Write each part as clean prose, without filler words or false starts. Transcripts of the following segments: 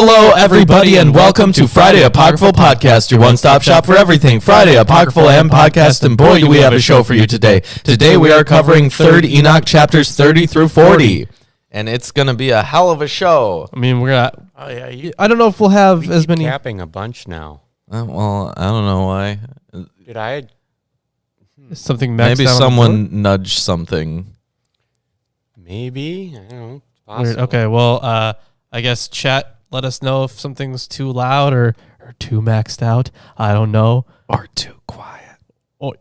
Hello, everybody, and welcome to Friday Apocryphal Podcast, your one-stop shop for everything Friday Apocryphal and podcast. And boy, do we have a show for you today. Today we are covering 3rd Enoch chapters 30 through 40, and it's going to be a hell of a show. I mean, we're gonna. I don't know if we'll have as many. Capping a bunch now. Well, I don't know why. Did I? Something maxed Maybe out someone nudged something. Maybe. I don't know. Weird. Okay, well, I guess chat. Let us know if something's too loud or too maxed out. I don't know. Or too quiet. Or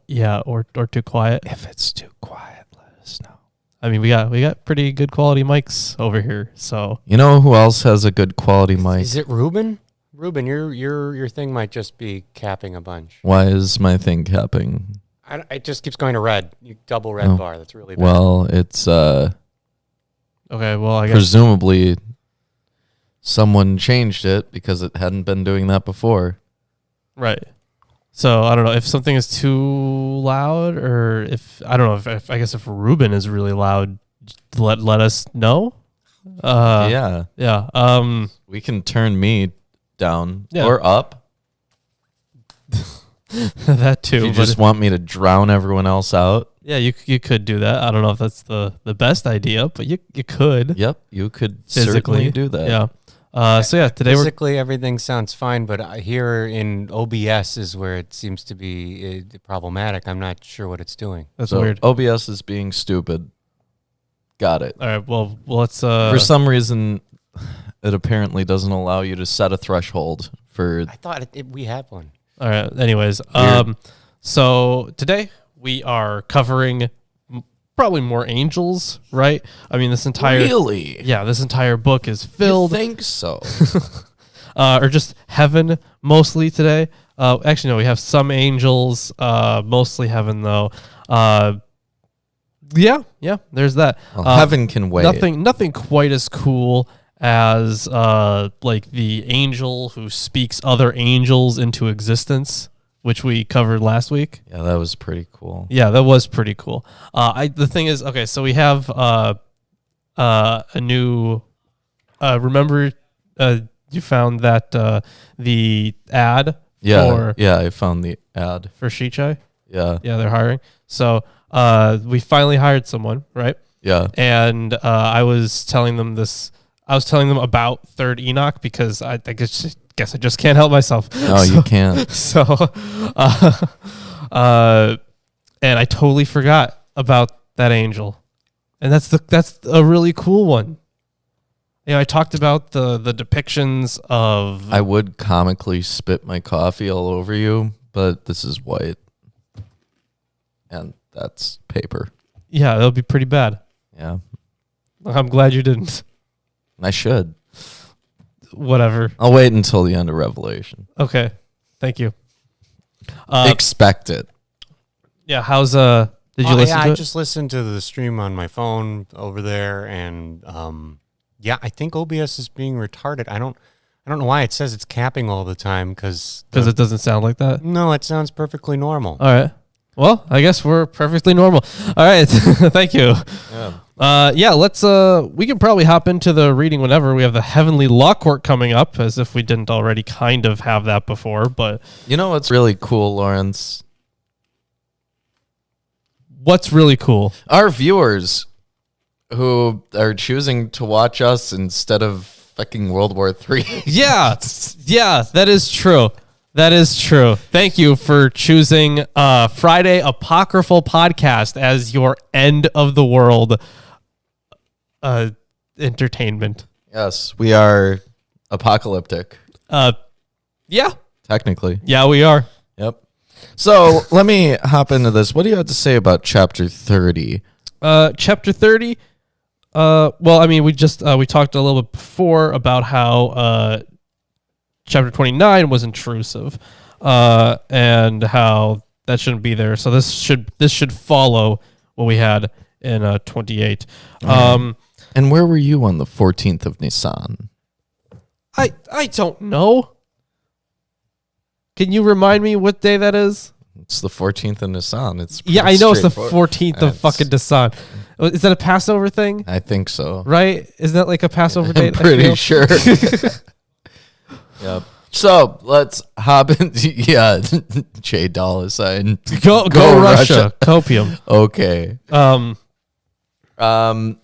too quiet. If it's too quiet, let us know. I mean, we got pretty good quality mics over here. So you know who else has a good quality mic? Is it Ruben? Ruben, your thing might just be capping a bunch. Why is my thing capping? It just keeps going to red. You double red bar. That's really bad. Well, it's okay. Well, I guess presumably someone changed it because it hadn't been doing that before. Right. So I don't know if something is too loud, or if I don't know if I guess if Ruben is really loud, let us know. Yeah. We can turn me down or up. That too. If you just want me to drown everyone else out. Yeah, you could do that. I don't know if that's the best idea, but you could. Yep, you could physically certainly do that. Yeah. Today physically everything sounds fine, but here in OBS is where it seems to be problematic. I'm not sure what it's doing. That's weird. OBS is being stupid. Got it. All right. Well, let's. For some reason, it apparently doesn't allow you to set a threshold for. I thought we had one. All right. Anyways, so today we are covering probably more angels, right? I mean, this entire this entire book is filled. You think so? Or just heaven mostly today. Actually, no, we have some angels, mostly heaven though. Yeah, there's that. Well, heaven can wait. Nothing quite as cool as like the angel who speaks other angels into existence, which we covered last week. Yeah, that was pretty cool. Yeah, that was pretty cool. The thing is, okay, so we have a new. Remember, you found that the ad. Yeah, I found the ad for Shichai. Yeah, they're hiring. So we finally hired someone, right? Yeah, and I was telling them this. I was telling them about 3rd Enoch because I guess I just can't help myself. No, you can't. So, and I totally forgot about that angel, and that's a really cool one. You know, I talked about the depictions of. I would comically spit my coffee all over you, but this is white, and that's paper. Yeah, that'll be pretty bad. Yeah, I'm glad you didn't. I should. Whatever. I'll wait until the end of Revelation. Okay. Thank you. Expect it. Yeah. How's did you listen to it? I just listened to the stream on my phone over there, and I think OBS is being retarded. I don't know why it says it's capping all the time because it doesn't sound like that. No, it sounds perfectly normal. All right. Well, I guess we're perfectly normal. All right. Thank you. Yeah. Let's we can probably hop into the reading whenever. We have the Heavenly Law Court coming up, as if we didn't already kind of have that before, but you know what's really cool, Lawrence? What's really cool? Our viewers who are choosing to watch us instead of fucking World War III. Yeah, that is true. That is true. Thank you for choosing Friday Apocryphal Podcast as your end of the world entertainment. Yes, we are apocalyptic. Yeah. Technically. Yeah, we are. Yep. So let me hop into this. What do you have to say about chapter 30? Chapter 30. Well, I mean, we talked a little bit before about how chapter 29 was intrusive, and how that shouldn't be there. So this should follow what we had in 28. And where were you on the 14th of Nisan? I don't know. Can you remind me what day that is? It's the 14th of Nisan. Yeah, I know it's the 14th of fucking Nisan. Is that a Passover thing? I think so. Right? Isn't that like a Passover date? I'm pretty sure. So let's hop into Jay Dollar sign. Go Russia. Copium. Okay.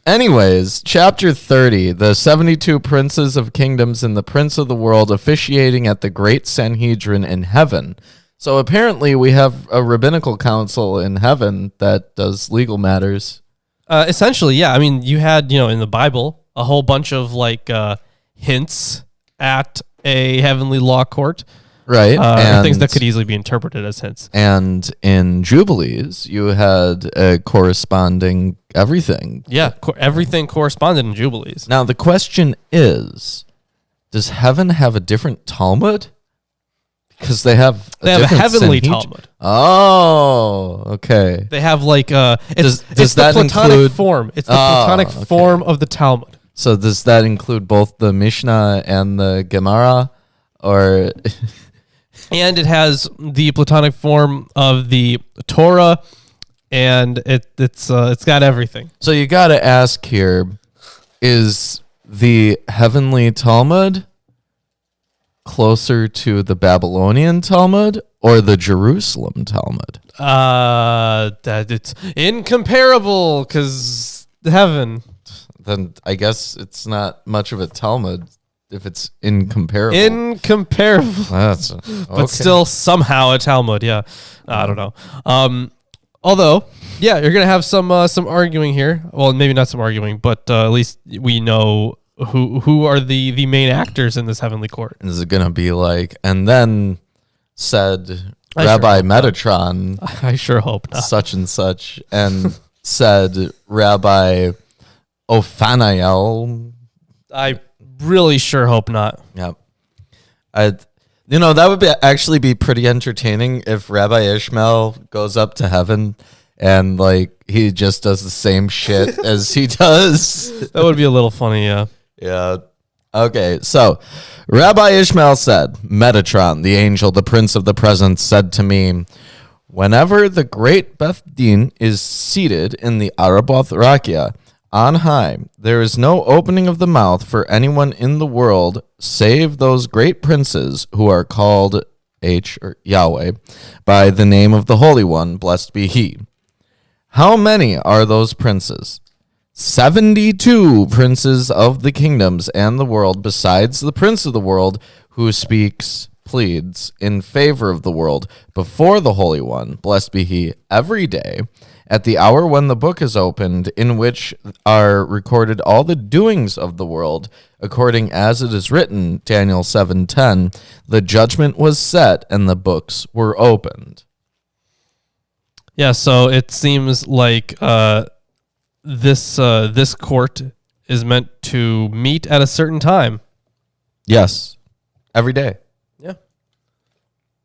Anyways, chapter 30, the 72 princes of kingdoms and the prince of the world officiating at the great Sanhedrin in heaven. So apparently we have a rabbinical council in heaven that does legal matters. Essentially, yeah. I mean, you had, in the Bible, a whole bunch of hints at a heavenly law court. Right. And things that could easily be interpreted as hints. And in Jubilees, you had a corresponding everything. Yeah, everything corresponded in Jubilees. Now, the question is, does heaven have a different Talmud? Because they have a heavenly Talmud. Oh, okay. They have it's the that Platonic include form. It's the Platonic form of the Talmud. So does that include both the Mishnah and the Gemara, or? And it has the Platonic form of the Torah, and it's got everything. So you got to ask here: is the heavenly Talmud closer to the Babylonian Talmud or the Jerusalem Talmud? That it's incomparable because heaven. Then I guess it's not much of a Talmud if it's incomparable. Incomparable. That's okay. But still somehow a Talmud. Yeah, I don't know. Although, yeah, you're gonna have some arguing here. Well, maybe not some arguing, but at least we know who are the main actors in this heavenly court. Is it gonna be and then said Rabbi Metatron? I sure hope not. Such and such, and said Rabbi Ophaniel. I really sure hope not. Yep. That would actually be pretty entertaining if Rabbi Ishmael goes up to heaven and he just does the same shit as he does. That would be a little funny, yeah. Yeah. Okay, so Rabbi Ishmael said, Metatron, the angel, the prince of the presence, said to me, whenever the great Bathe is seated in the Araboth Rakia on high, there is no opening of the mouth for anyone in the world save those great princes who are called Yahweh by the name of the Holy One, blessed be he. How many are those princes? 72 princes of the kingdoms and the world, besides the prince of the world who pleads in favor of the world before the Holy One, blessed be he, every day, at the hour when the book is opened, in which are recorded all the doings of the world, according as it is written, Daniel 7:10, the judgment was set and the books were opened. Yeah, so it seems like this court is meant to meet at a certain time. Yes, every day. Yeah.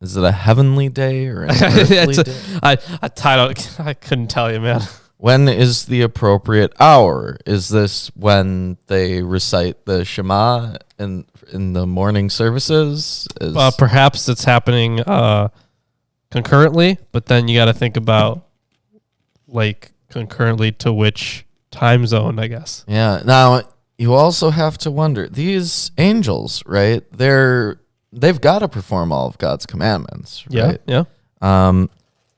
Is it a heavenly day or an earthly day? I couldn't tell you, man. When is the appropriate hour? Is this when they recite the Shema in the morning services? Perhaps it's happening concurrently, but then you got to think about concurrently to which time zone, I guess. Yeah. Now you also have to wonder, these angels, right? They've got to perform all of God's commandments, right? Yeah.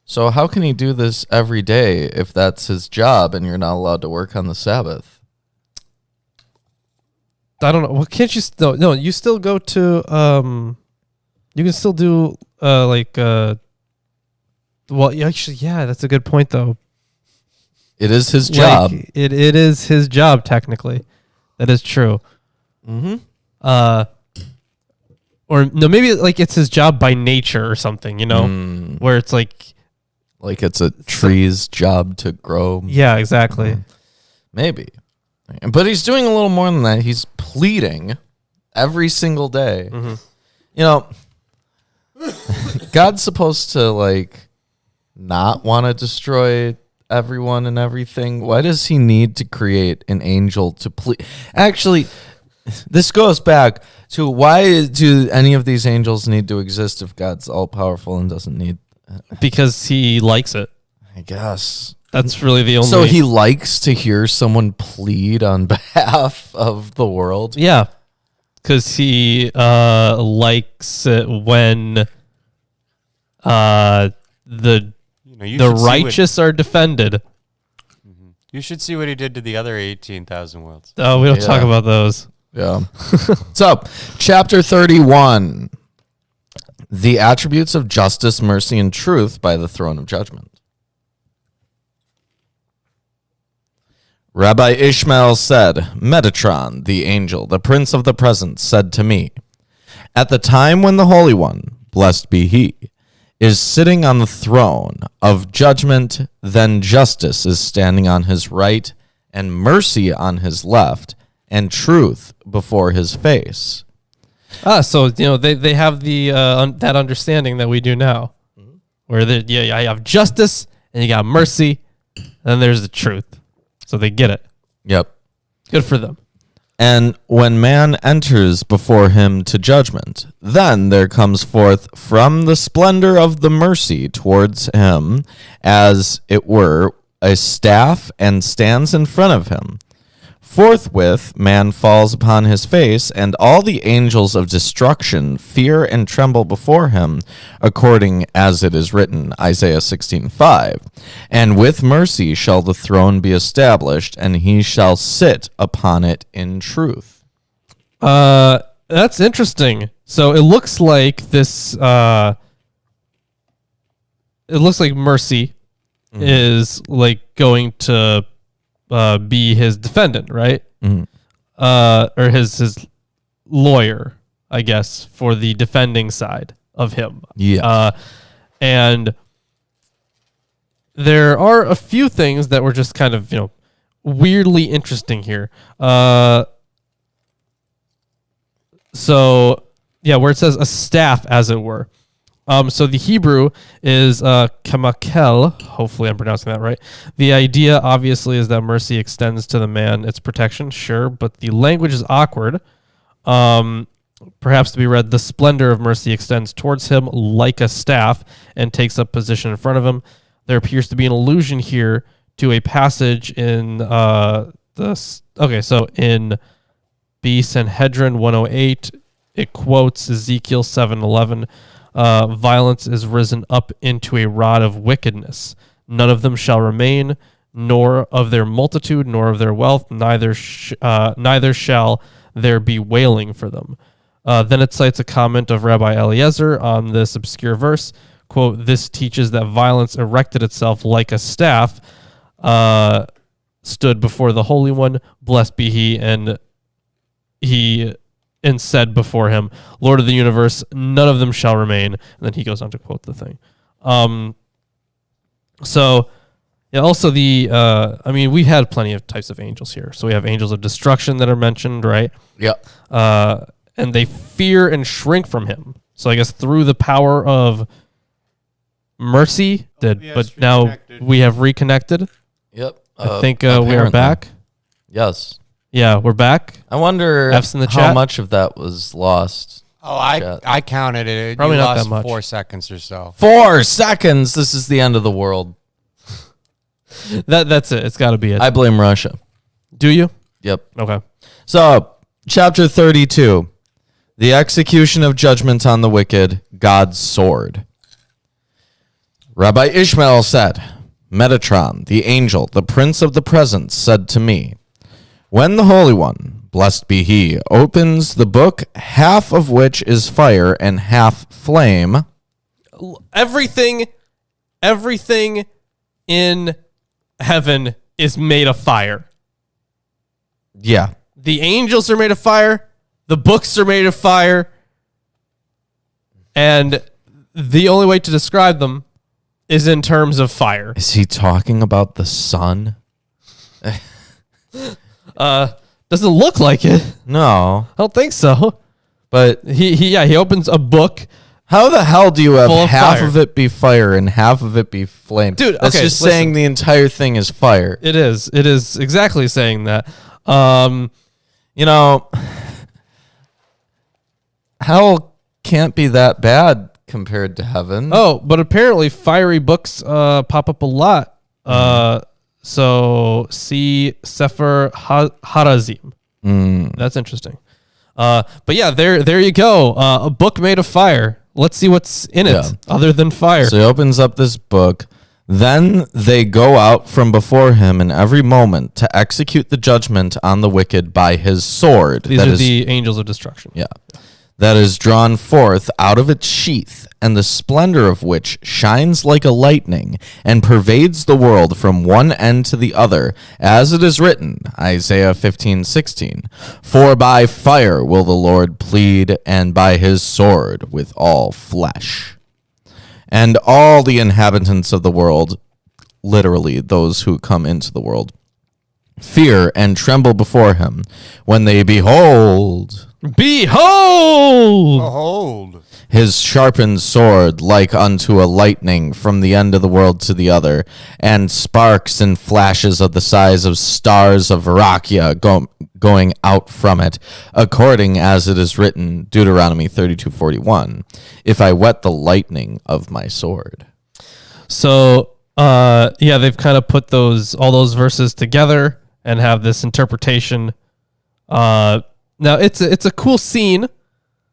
So how can he do this every day if that's his job and you're not allowed to work on the Sabbath? I don't know. Well, can't you still? No, you still go to. You can still do well, actually, yeah, that's a good point though. It is his job. It is his job technically. That is true. Mm-hmm. Or no, maybe it's his job by nature or something. Where it's like it's a tree's job to grow. Yeah, exactly. Maybe. But he's doing a little more than that. He's pleading every single day. Mm-hmm. God's supposed to not want to destroy everyone and everything. Why does he need to create an angel to plead? Actually, this goes back to, why do any of these angels need to exist if God's all powerful and doesn't need? Because he likes it. I guess. That's really the only... So he likes to hear someone plead on behalf of the world? Yeah. because he likes it when the righteous are defended. You should see what he did to the other 18,000 worlds. Oh, we don't talk about those. Yeah. So, chapter 31. The attributes of justice, mercy, and truth by the throne of judgment. Rabbi Ishmael said, Metatron, the angel, the prince of the present, said to me, at the time when the Holy One, blessed be he, is sitting on the throne of judgment, then justice is standing on his right, and mercy on his left, and truth before his face. So they have the that understanding that we do now, where I have justice and you got mercy, and then there's the truth. So they get it. Yep. Good for them. And when man enters before him to judgment, then there comes forth from the splendor of the mercy towards him, as it were, a staff, and stands in front of him. Forthwith man falls upon his face, and all the angels of destruction fear and tremble before him, according as it is written, Isaiah 16:5. And with mercy shall the throne be established, and he shall sit upon it in truth. That's interesting. So it looks like this. It looks like mercy is like going to be his defendant, right? Or his lawyer, I guess, for the defending side of him. Yeah. And there are a few things that were just kind of, weirdly interesting here. So, where it says a staff, as it were. So the Hebrew is kamakel. Hopefully I'm pronouncing that right. The idea, obviously, is that mercy extends to the man its protection, sure, but the language is awkward. Perhaps to be read, the splendor of mercy extends towards him like a staff and takes up position in front of him. There appears to be an allusion here to a passage in in B. Sanhedrin 108, it quotes Ezekiel 7:11. Violence is risen up into a rod of wickedness. None of them shall remain, nor of their multitude, nor of their wealth, neither shall there be wailing for them. Then it cites a comment of Rabbi Eliezer on this obscure verse. Quote, this teaches that violence erected itself like a staff, stood before the Holy One, blessed be he, and said before him, Lord of the universe, none of them shall remain. And then he goes on to quote the thing. Also we've had plenty of types of angels here. So we have angels of destruction that are mentioned, right? Yep. And they fear and shrink from him. So I guess through the power of mercy, but now we have reconnected. Yep. I think we are back. Yes. Yeah, we're back. I wonder F's in the how chat. much of that was lost. Oh, I counted it. Probably you not lost that much. 4 seconds or so. 4 seconds. This is the end of the world. That's it. It's got to be it. I blame Russia. Do you? Yep. Okay. So, chapter 32. The execution of judgment on the wicked, God's sword. Rabbi Ishmael said, Metatron, the angel, the prince of the present, said to me, when the Holy One, blessed be he, opens the book, half of which is fire and half flame. Everything in heaven is made of fire. Yeah. The angels are made of fire. The books are made of fire. And the only way to describe them is in terms of fire. Is he talking about the sun? Doesn't look like it. No. I don't think so. But He opens a book. how the hell do you have Full of half fire. of it be fire and half of it be flame? Dude, that's okay, just listen. saying the entire thing is fire. It is exactly saying that. Hell can't be that bad compared to heaven. Oh, but apparently fiery books pop up a lot. So see Sefer Harazim. That's interesting. But yeah, there you go. A book made of fire. Let's see what's in it other than fire. So he opens up this book. Then they go out from before him in every moment to execute the judgment on the wicked by his sword. These are the angels of destruction. Yeah. That is drawn forth out of its sheath, and the splendor of which shines like a lightning and pervades the world from one end to the other, as it is written, Isaiah 15:16. For by fire will the Lord plead, and by his sword with all flesh. And all the inhabitants of the world, literally those who come into the world, fear and tremble before him when they behold his sharpened sword like unto a lightning from the end of the world to the other, and sparks and flashes of the size of stars of Rakia going out from it, according as it is written, Deuteronomy 32:41, if I wet the lightning of my sword. So, they've kind of put all those verses together and have this interpretation. Now it's a cool scene.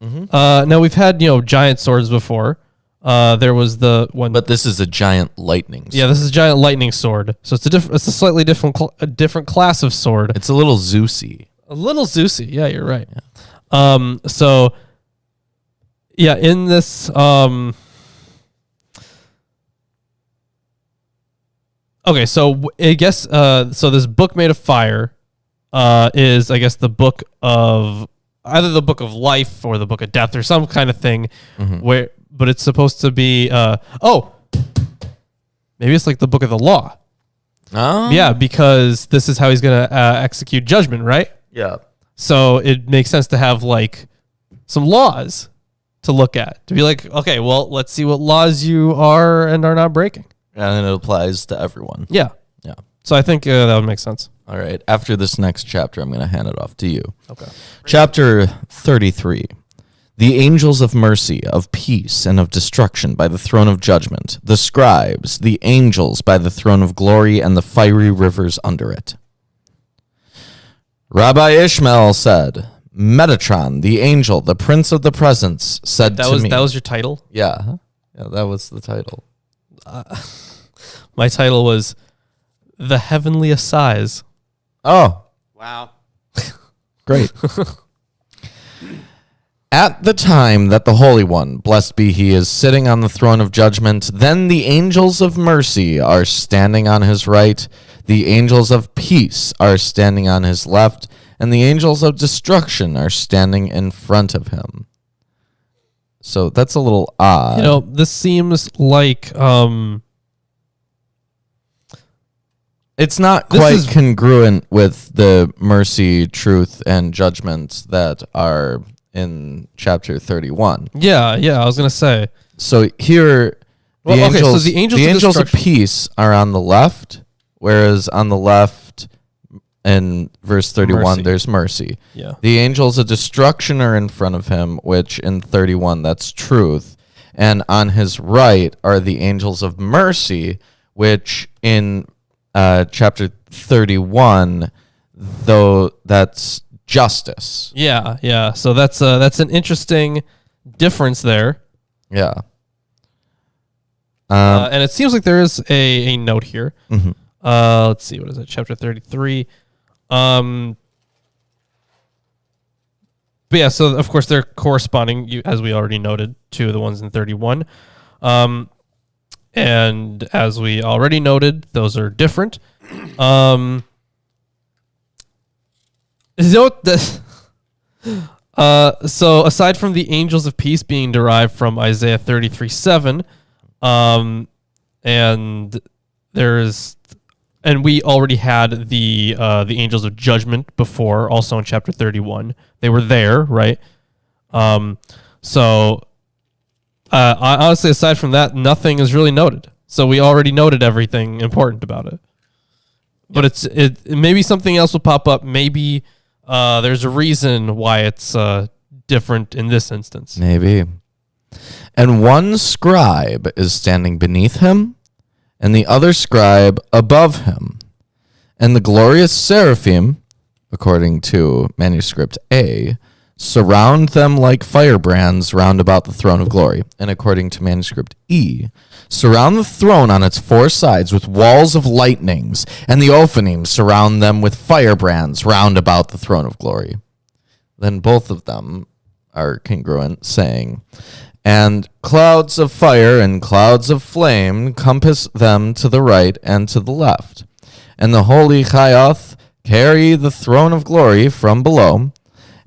Mm-hmm. Now we've had giant swords before. There was the one, but this is a giant lightning sword. Yeah, this is a giant lightning sword. So it's a slightly different class of sword. It's a little Zeusy. Yeah, you're right. Yeah. So yeah, in this okay, so I guess so this book made of fire is, I guess, the book of either the book of life or the book of death or some kind of thing. Mm-hmm. But it's supposed to be maybe it's like the book of the law. Oh, yeah, because this is how he's gonna execute judgment, right? Yeah. So it makes sense to have like some laws to look at, to be like, okay, well, let's see what laws you are and are not breaking. And it applies to everyone. Yeah. So I think that would make sense. All right. After this next chapter, I'm going to hand it off to you. Okay. Chapter 33. The angels of mercy, of peace, and of destruction by the throne of judgment, the scribes, the angels by the throne of glory, and the fiery rivers under it. Rabbi Ishmael said, Metatron, the angel, the prince of the presence, said to me. That was your title? Yeah. Yeah, that was the title. My title was The Heavenly Assize. Oh. Wow. Great. At the time that the Holy One, blessed be he, is sitting on the throne of judgment, then the angels of mercy are standing on his right, the angels of peace are standing on his left, and the angels of destruction are standing in front of him. So that's a little odd. This seems like it's not quite congruent with the mercy, truth, and judgment that are in chapter 31. Yeah, I was going to say. So here, the angels of peace are on the left, whereas on the left in verse 31, there's mercy. Yeah. The angels of destruction are in front of him, which in 31, that's truth. And on his right are the angels of mercy, which in chapter 31, though that's justice. Yeah. So that's an interesting difference there. Yeah. And it seems like there is a note here. Mm-hmm. Let's see, what is it? Chapter 33. But yeah, so of course they're corresponding, as we already noted, to the ones in 31. And as we already noted, those are different. So aside from the angels of peace being derived from Isaiah 33:7, and we already had the angels of judgment before, also in chapter 31. They were there, right? Honestly, aside from that, nothing is really noted. So we already noted everything important about it. But it maybe something else will pop up. Maybe there's a reason why it's different in this instance. Maybe. And one scribe is standing beneath him, and the other scribe above him. And the glorious seraphim, according to manuscript A, surround them like firebrands round about the throne of glory. And according to manuscript E, surround the throne on its four sides with walls of lightnings, and the Ophanim surround them with firebrands round about the throne of glory. Then both of them are congruent, saying, and clouds of fire and clouds of flame compass them to the right and to the left. And the holy Chayoth carry the throne of glory from below,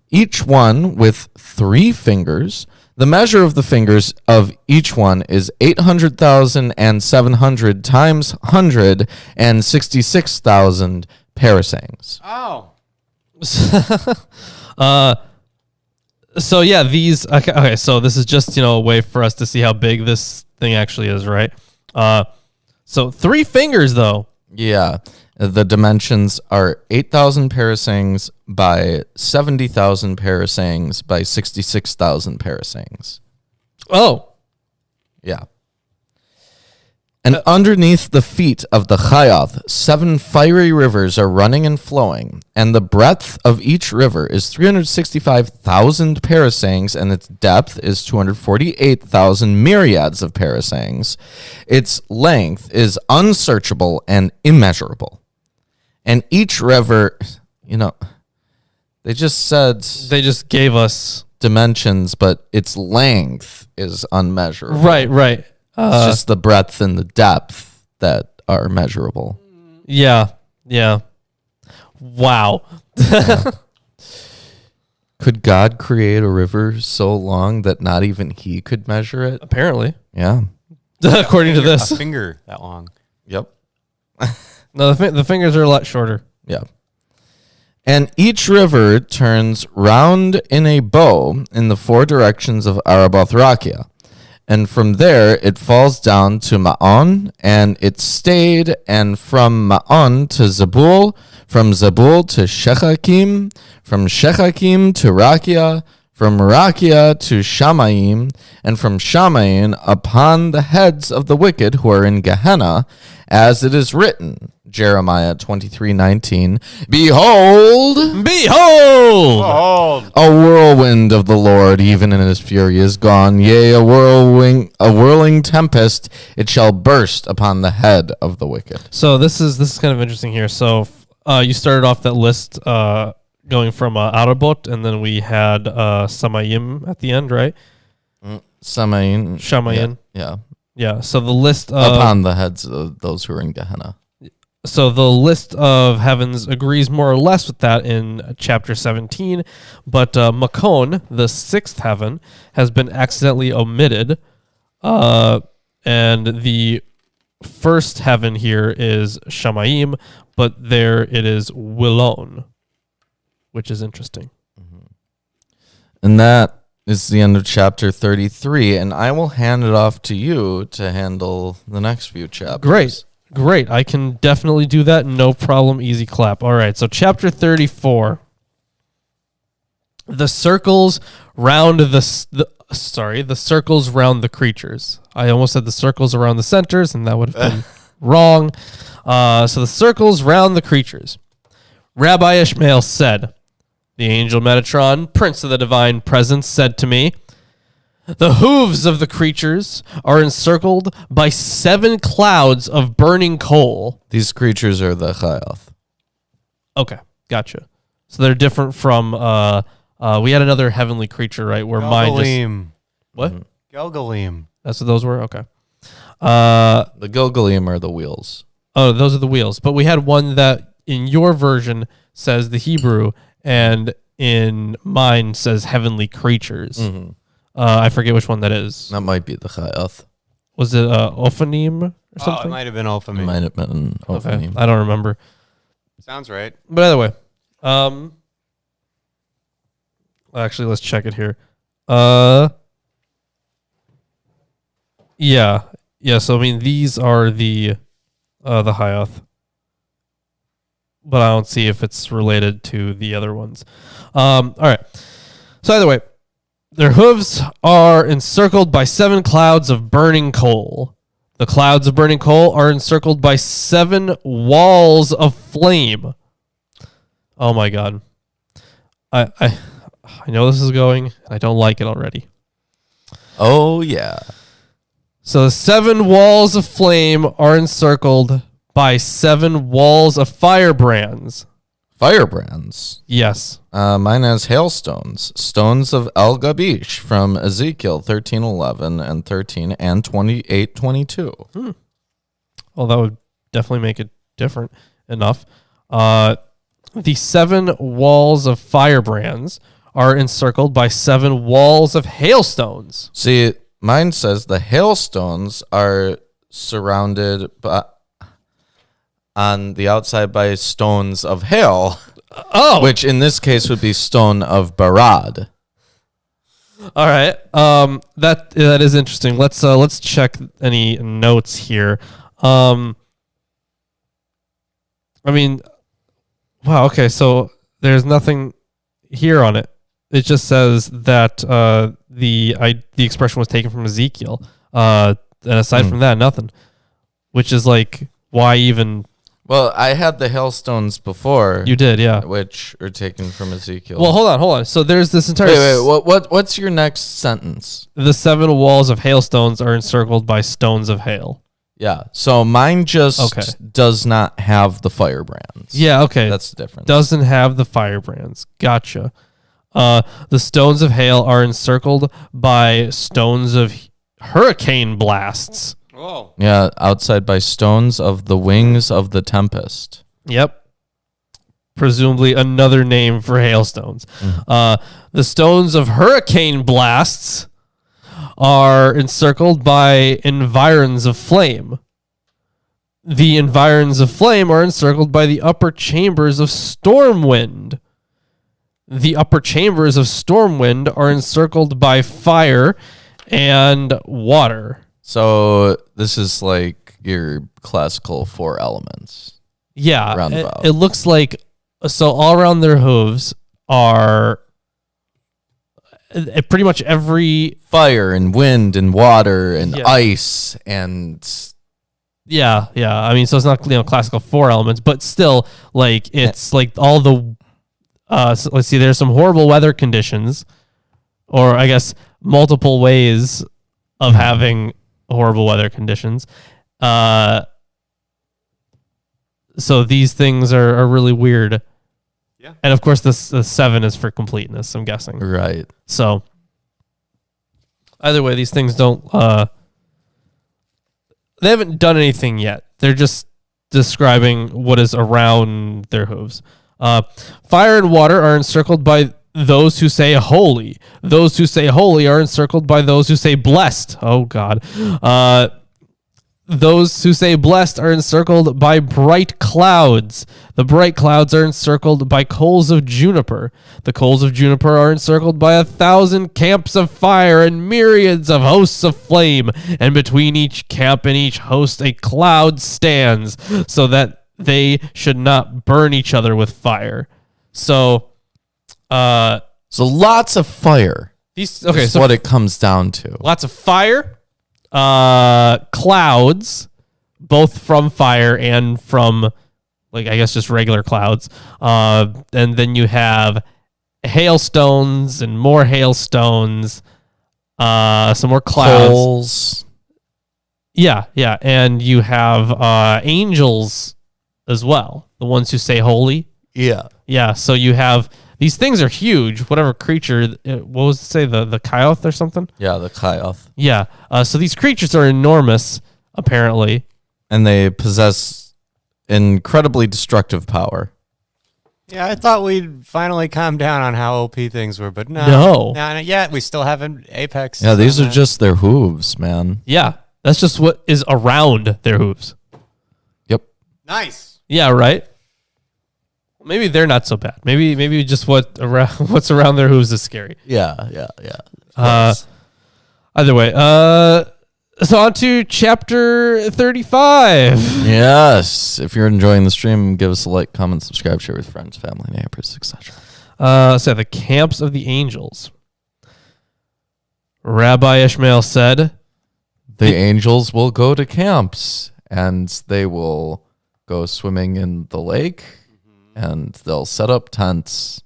each one with 3 fingers. The measure of the fingers of each one is 800,700 times 166,000 parasangs. Oh. So yeah, these okay. So this is just a way for us to see how big this thing actually is, right? So 3 fingers though. Yeah, the dimensions are 8,000 parasangs by 70,000 parasangs by 66,000 parasangs. Oh, yeah. And underneath the feet of the Chayoth, 7 fiery rivers are running and flowing, and the breadth of each river is 365,000 parasangs, and its depth is 248,000 myriads of parasangs. Its length is unsearchable and immeasurable. And each river, they just gave us dimensions, but its length is unmeasurable. Right. It's just the breadth and the depth that are measurable. Yeah. Wow. Could God create a river so long that not even he could measure it? Apparently. Yeah. According to this. A finger that long. Yep. No, the fingers are a lot shorter. Yeah. And each river turns round in a bow in the 4 directions of Arabothrakia. And from there, it falls down to Ma'on, and it stayed, and from Ma'on to Zabul, from Zabul to Shechakim, from Shechakim to Rakia, from Rakia to Shamayim, and from Shamayim upon the heads of the wicked who are in Gehenna, as it is written, Jeremiah 23:19, Behold, a whirlwind of the Lord, even in his fury, is gone. Yea, a whirling tempest, it shall burst upon the head of the wicked. So this is kind of interesting here. So you started off that list going from Arabot, and then we had Samayim at the end, right? Shamayim. Yeah. So the list upon the heads of those who are in Gehenna. So the list of heavens agrees more or less with that in chapter 17, but Makon, the 6th heaven, has been accidentally omitted, and the first heaven here is Shamayim, but there it is Wilon, which is interesting. And that is the end of chapter 33, and I will hand it off to you to handle the next few chapters. Great. I can definitely do that. No problem. Easy clap. All right. So chapter 34. The circles round the circles round the creatures. I almost said the circles around the centers, and that would have been wrong. So the circles round the creatures. Rabbi Ishmael said, the angel Metatron, prince of the divine presence, said to me, the hooves of the creatures are encircled by 7 clouds of burning coal. These creatures are the Chayoth. Okay, gotcha. So they're different from, we had another heavenly creature, right? Where mine just... What? Gelgalim. That's what those were? Okay. The Gilgalim are the wheels. Oh, those are the wheels. But we had one that in your version says the Hebrew, and in mine says heavenly creatures. Mm-hmm. I forget which one that is. That might be the Chayoth. Was it Ophanim or something? It might have been Ophanim. It might have been Ophanim. Okay. I don't remember. Sounds right. But either way, actually, let's check it here. Yeah. So I mean, these are the Hayath, but I don't see if it's related to the other ones. All right. So either way, their hooves are encircled by 7 clouds of burning coal. The clouds of burning coal are encircled by 7 walls of flame. Oh my God. I know this is going. I don't like it already. Oh, yeah. So the 7 walls of flame are encircled by 7 walls of firebrands. Firebrands. Yes. Mine has hailstones. Stones of El Gabish from Ezekiel 13:11 and 13 and 28:22. Well, that would definitely make it different enough. The 7 walls of firebrands are encircled by 7 walls of hailstones. See, mine says the hailstones are surrounded on the outside by stones of hail. Oh, Which in this case would be stone of Barad. all right. That is interesting. Let's check any notes here. I mean, wow. Okay, so there's nothing here on it. It just says that the expression was taken from Ezekiel. And aside from that, nothing. Which is like, why even? Well, I had the hailstones before. You did, yeah. Which are taken from Ezekiel. Well, hold on. So there's this entire. What's your next sentence? The 7 walls of hailstones are encircled by stones of hail. Yeah. So mine just does not have the firebrands. Yeah. Okay. That's the difference. Doesn't have the firebrands. Gotcha. The stones of hail are encircled by stones of hurricane blasts. Whoa. Yeah, outside by stones of the wings of the tempest. Yep. Presumably another name for hailstones. The stones of hurricane blasts are encircled by environs of flame. The environs of flame are encircled by the upper chambers of storm wind. The upper chambers of storm wind are encircled by fire and water. So this is like your classical 4 elements. Yeah, Roundabout. it looks like, so all around their hooves are pretty much every Fire and wind and water and Yeah. ice and yeah. I mean, so it's not classical 4 elements, but still, like it's like all the. So let's see. There's some horrible weather conditions, or I guess multiple ways of having horrible weather conditions. So these things are really weird. Yeah. And of course, the 7 is for completeness, I'm guessing. right. So either way, these things don't. They haven't done anything yet. They're just describing what is around their hooves. Fire and water are encircled by those who say holy. Those who say holy are encircled by those who say blessed. Oh, God. Those who say blessed are encircled by bright clouds. The bright clouds are encircled by coals of juniper. The coals of juniper are encircled by 1,000 camps of fire and myriads of hosts of flame. And between each camp and each host a cloud stands, so that they should not burn each other with fire. So lots of fire. These Is what it comes down to. lots of fire, clouds, both from fire and from, like, I guess just regular clouds. And then you have hailstones and more hailstones, some more clouds. Coals. Yeah. And you have angels as well, the ones who say holy. Yeah. Yeah, so you have, these things are huge. Whatever creature, what was it say, the Kyoth or something? Yeah, the Kyoth. Yeah, so these creatures are enormous, apparently. And they possess incredibly destructive power. Yeah, I thought we'd finally calm down on how OP things were, but no. No. Not yet. We still haven't Apex. Yeah, these on are that. just their hooves, man. Yeah, that's just what is around their hooves. Yep. Nice. Yeah, right? Maybe they're not so bad. Maybe just what's around their hooves is scary. Yeah. Either way, so on to chapter 35. Yes. If you're enjoying the stream, give us a like, comment, subscribe, share with friends, family, neighbors, etc. So the camps of the angels. Rabbi Ishmael said, The angels will go to camps and they will go swimming in the lake and they'll set up tents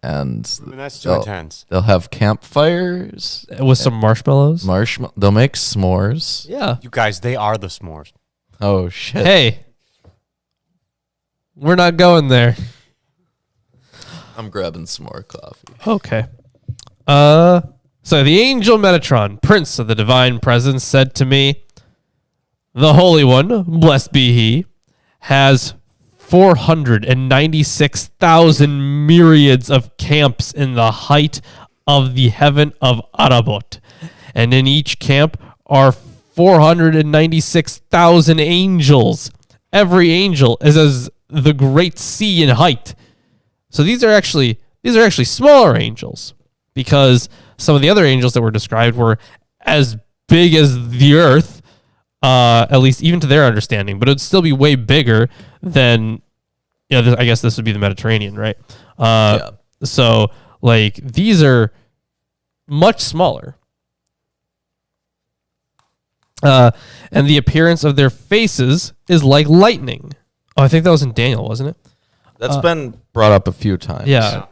and that's too intense. They'll have campfires with some marshmallows. They'll make s'mores. Yeah. You guys, they are the s'mores. Oh shit! Hey, we're not going there. I'm grabbing s'more coffee. Okay. So the angel Metatron, prince of the divine presence, said to me, "The Holy One, blessed be he, has 496,000 myriads of camps in the height of the heaven of Arabot. And in each camp are 496,000 angels. Every angel is as the great sea in height." So these are actually smaller angels, because some of the other angels that were described were as big as the earth, at least even to their understanding, but it would still be way bigger than, I guess this would be the Mediterranean, right? Yeah. So like these are much smaller. And the appearance of their faces is like lightning. Oh, I think that was in Daniel, wasn't it? That's been brought up a few times. Yeah.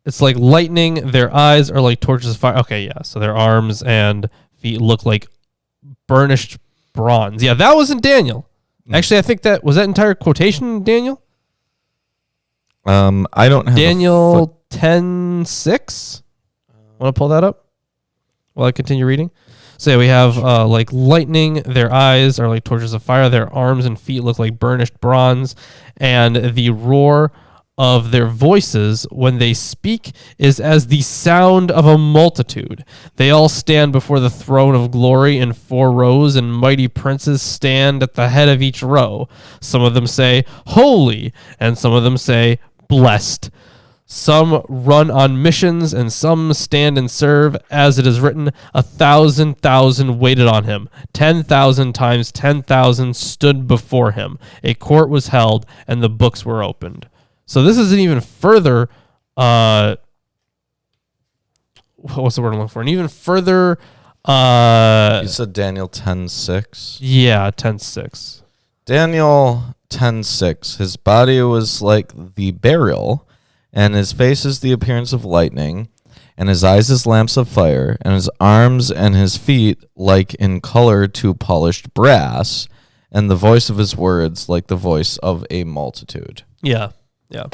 It's like lightning. Their eyes are like torches of fire. Okay, yeah. So their arms and feet look like burnished bronze. Yeah, that was in Daniel. Actually, I think that was that entire quotation in Daniel. I don't have Daniel 10:6. Want to pull that up while I continue reading? So yeah, we have like lightning. Their eyes are like torches of fire. Their arms and feet look like burnished bronze, and the roar of their voices when they speak is as the sound of a multitude. They all stand before the throne of glory in 4 rows, and mighty princes stand at the head of each row. Some of them say, "Holy," and some of them say, "Blessed." Some run on missions, and some stand and serve, as it is written, 1,000,000 waited on him. 10,000 times 10,000 stood before him. A court was held, and the books were opened. So this is an even further, what's the word I'm looking for? An even further, You said Daniel 10:6. yeah, 10:6. Daniel 10:6. His body was like the beryl, and his face is the appearance of lightning, and his eyes as lamps of fire, and his arms and his feet like in color to polished brass, and the voice of his words like the voice of a multitude. Yeah, yeah.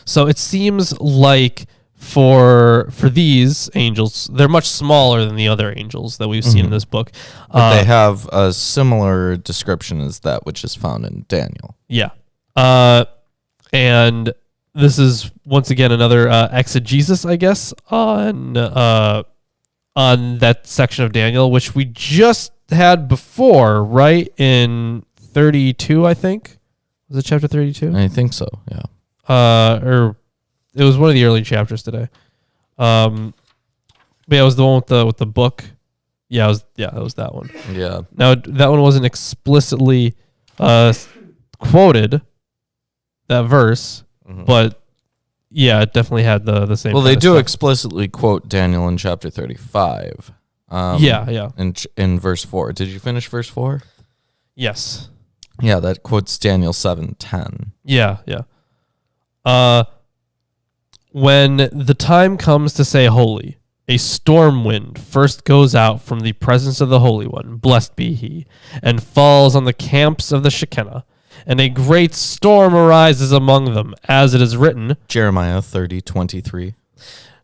So it seems like for these angels, they're much smaller than the other angels that we've seen in this book. But they have a similar description as that which is found in Daniel. Yeah. And this is once again another exegesis, I guess, on that section of Daniel, which we just had before, right? In 32, I think. Was it chapter 32? I think so, yeah. Or it was one of the early chapters today. But yeah, it was the one with the book. Yeah, that was that one. Yeah. Now that one wasn't explicitly quoted, that verse, but yeah, it definitely had the same. Well, kind they of do stuff. explicitly quote Daniel in chapter 35. Yeah. In verse 4. Did you finish verse 4? Yes. Yeah, that quotes Daniel 7:10. Yeah. When the time comes to say holy, a storm wind first goes out from the presence of the Holy One, blessed be he, and falls on the camps of the Chicana, and a great storm arises among them, as it is written, Jeremiah 30:23.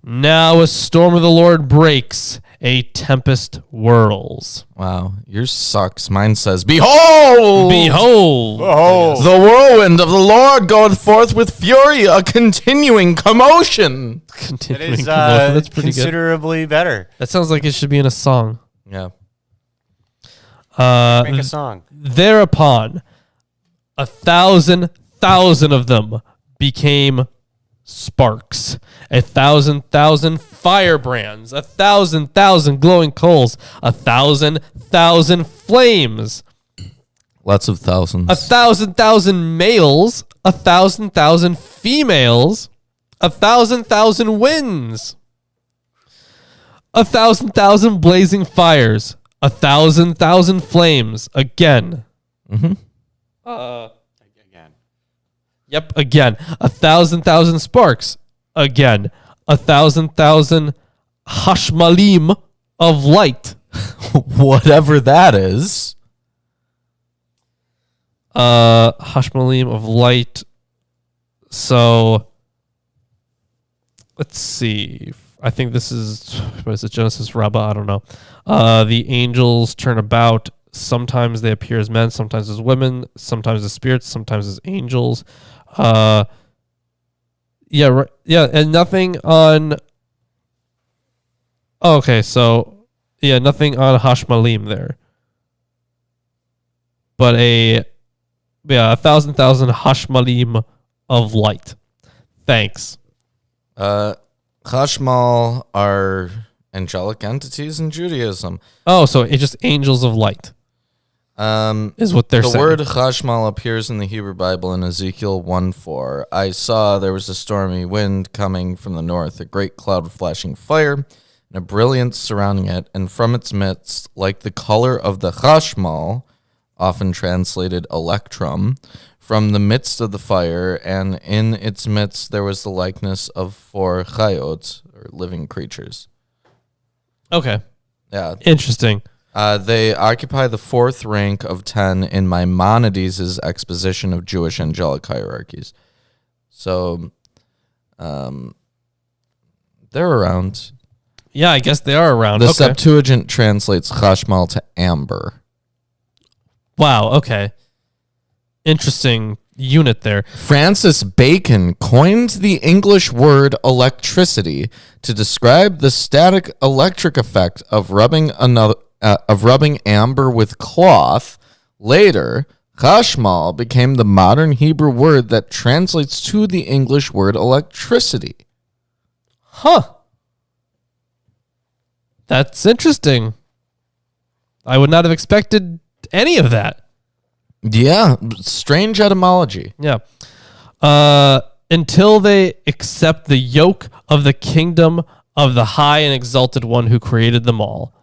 "Now a storm of the Lord breaks, a tempest whirls." Wow, yours sucks. Mine says, Behold! Behold! Oh, The whirlwind of the Lord goeth forth with fury, a continuing commotion. it Continuing is commotion. That's pretty good. considerably better. That sounds like it should be in a song. Yeah. Make a song. Thereupon, 1,000,000 of them became sparks, 1,000,000 firebrands, 1,000,000 glowing coals, 1,000,000 flames, Lots of thousands. 1,000,000 males, 1,000,000 females, 1,000,000 winds, 1,000,000 blazing fires, 1,000,000 flames. Again. Again. Yep, again. 1,000 sparks. Again. 1,000 hashmalim of light. Whatever that is. Hashmalim of light. So, let's see. I think this is, what is it, Genesis Rabbah? I don't know. The angels turn about. Sometimes they appear as men, sometimes as women, sometimes as spirits, sometimes as angels. Yeah, right, yeah, and nothing on... Oh, okay, so, yeah, nothing on Hashmalim there. But 1,000 Hashmalim of light. Thanks. Chashmal are angelic entities in Judaism. Oh, so it's just angels of light. Is what they're saying. The word Chashmal appears in the Hebrew Bible in Ezekiel 1:4. I saw there was a stormy wind coming from the north, a great cloud of flashing fire, and a brilliance surrounding it, and from its midst, like the color of the Chashmal, often translated electrum, from the midst of the fire, and in its midst there was the likeness of 4 chayot, or living creatures. Okay. Yeah. Interesting. They occupy the 4th rank of 10 in Maimonides' exposition of Jewish angelic hierarchies. So, they're around. Yeah, I guess they are around. The Okay. Septuagint translates Chashmal to amber. Wow, okay. Interesting unit there. Francis Bacon coined the English word electricity to describe the static electric effect of rubbing amber with cloth. Later, chashmal became the modern Hebrew word that translates to the English word electricity. Huh. That's interesting. I would not have expected any of that. Yeah, strange etymology. Yeah. Until they accept the yoke of the kingdom of the high and exalted one who created them all.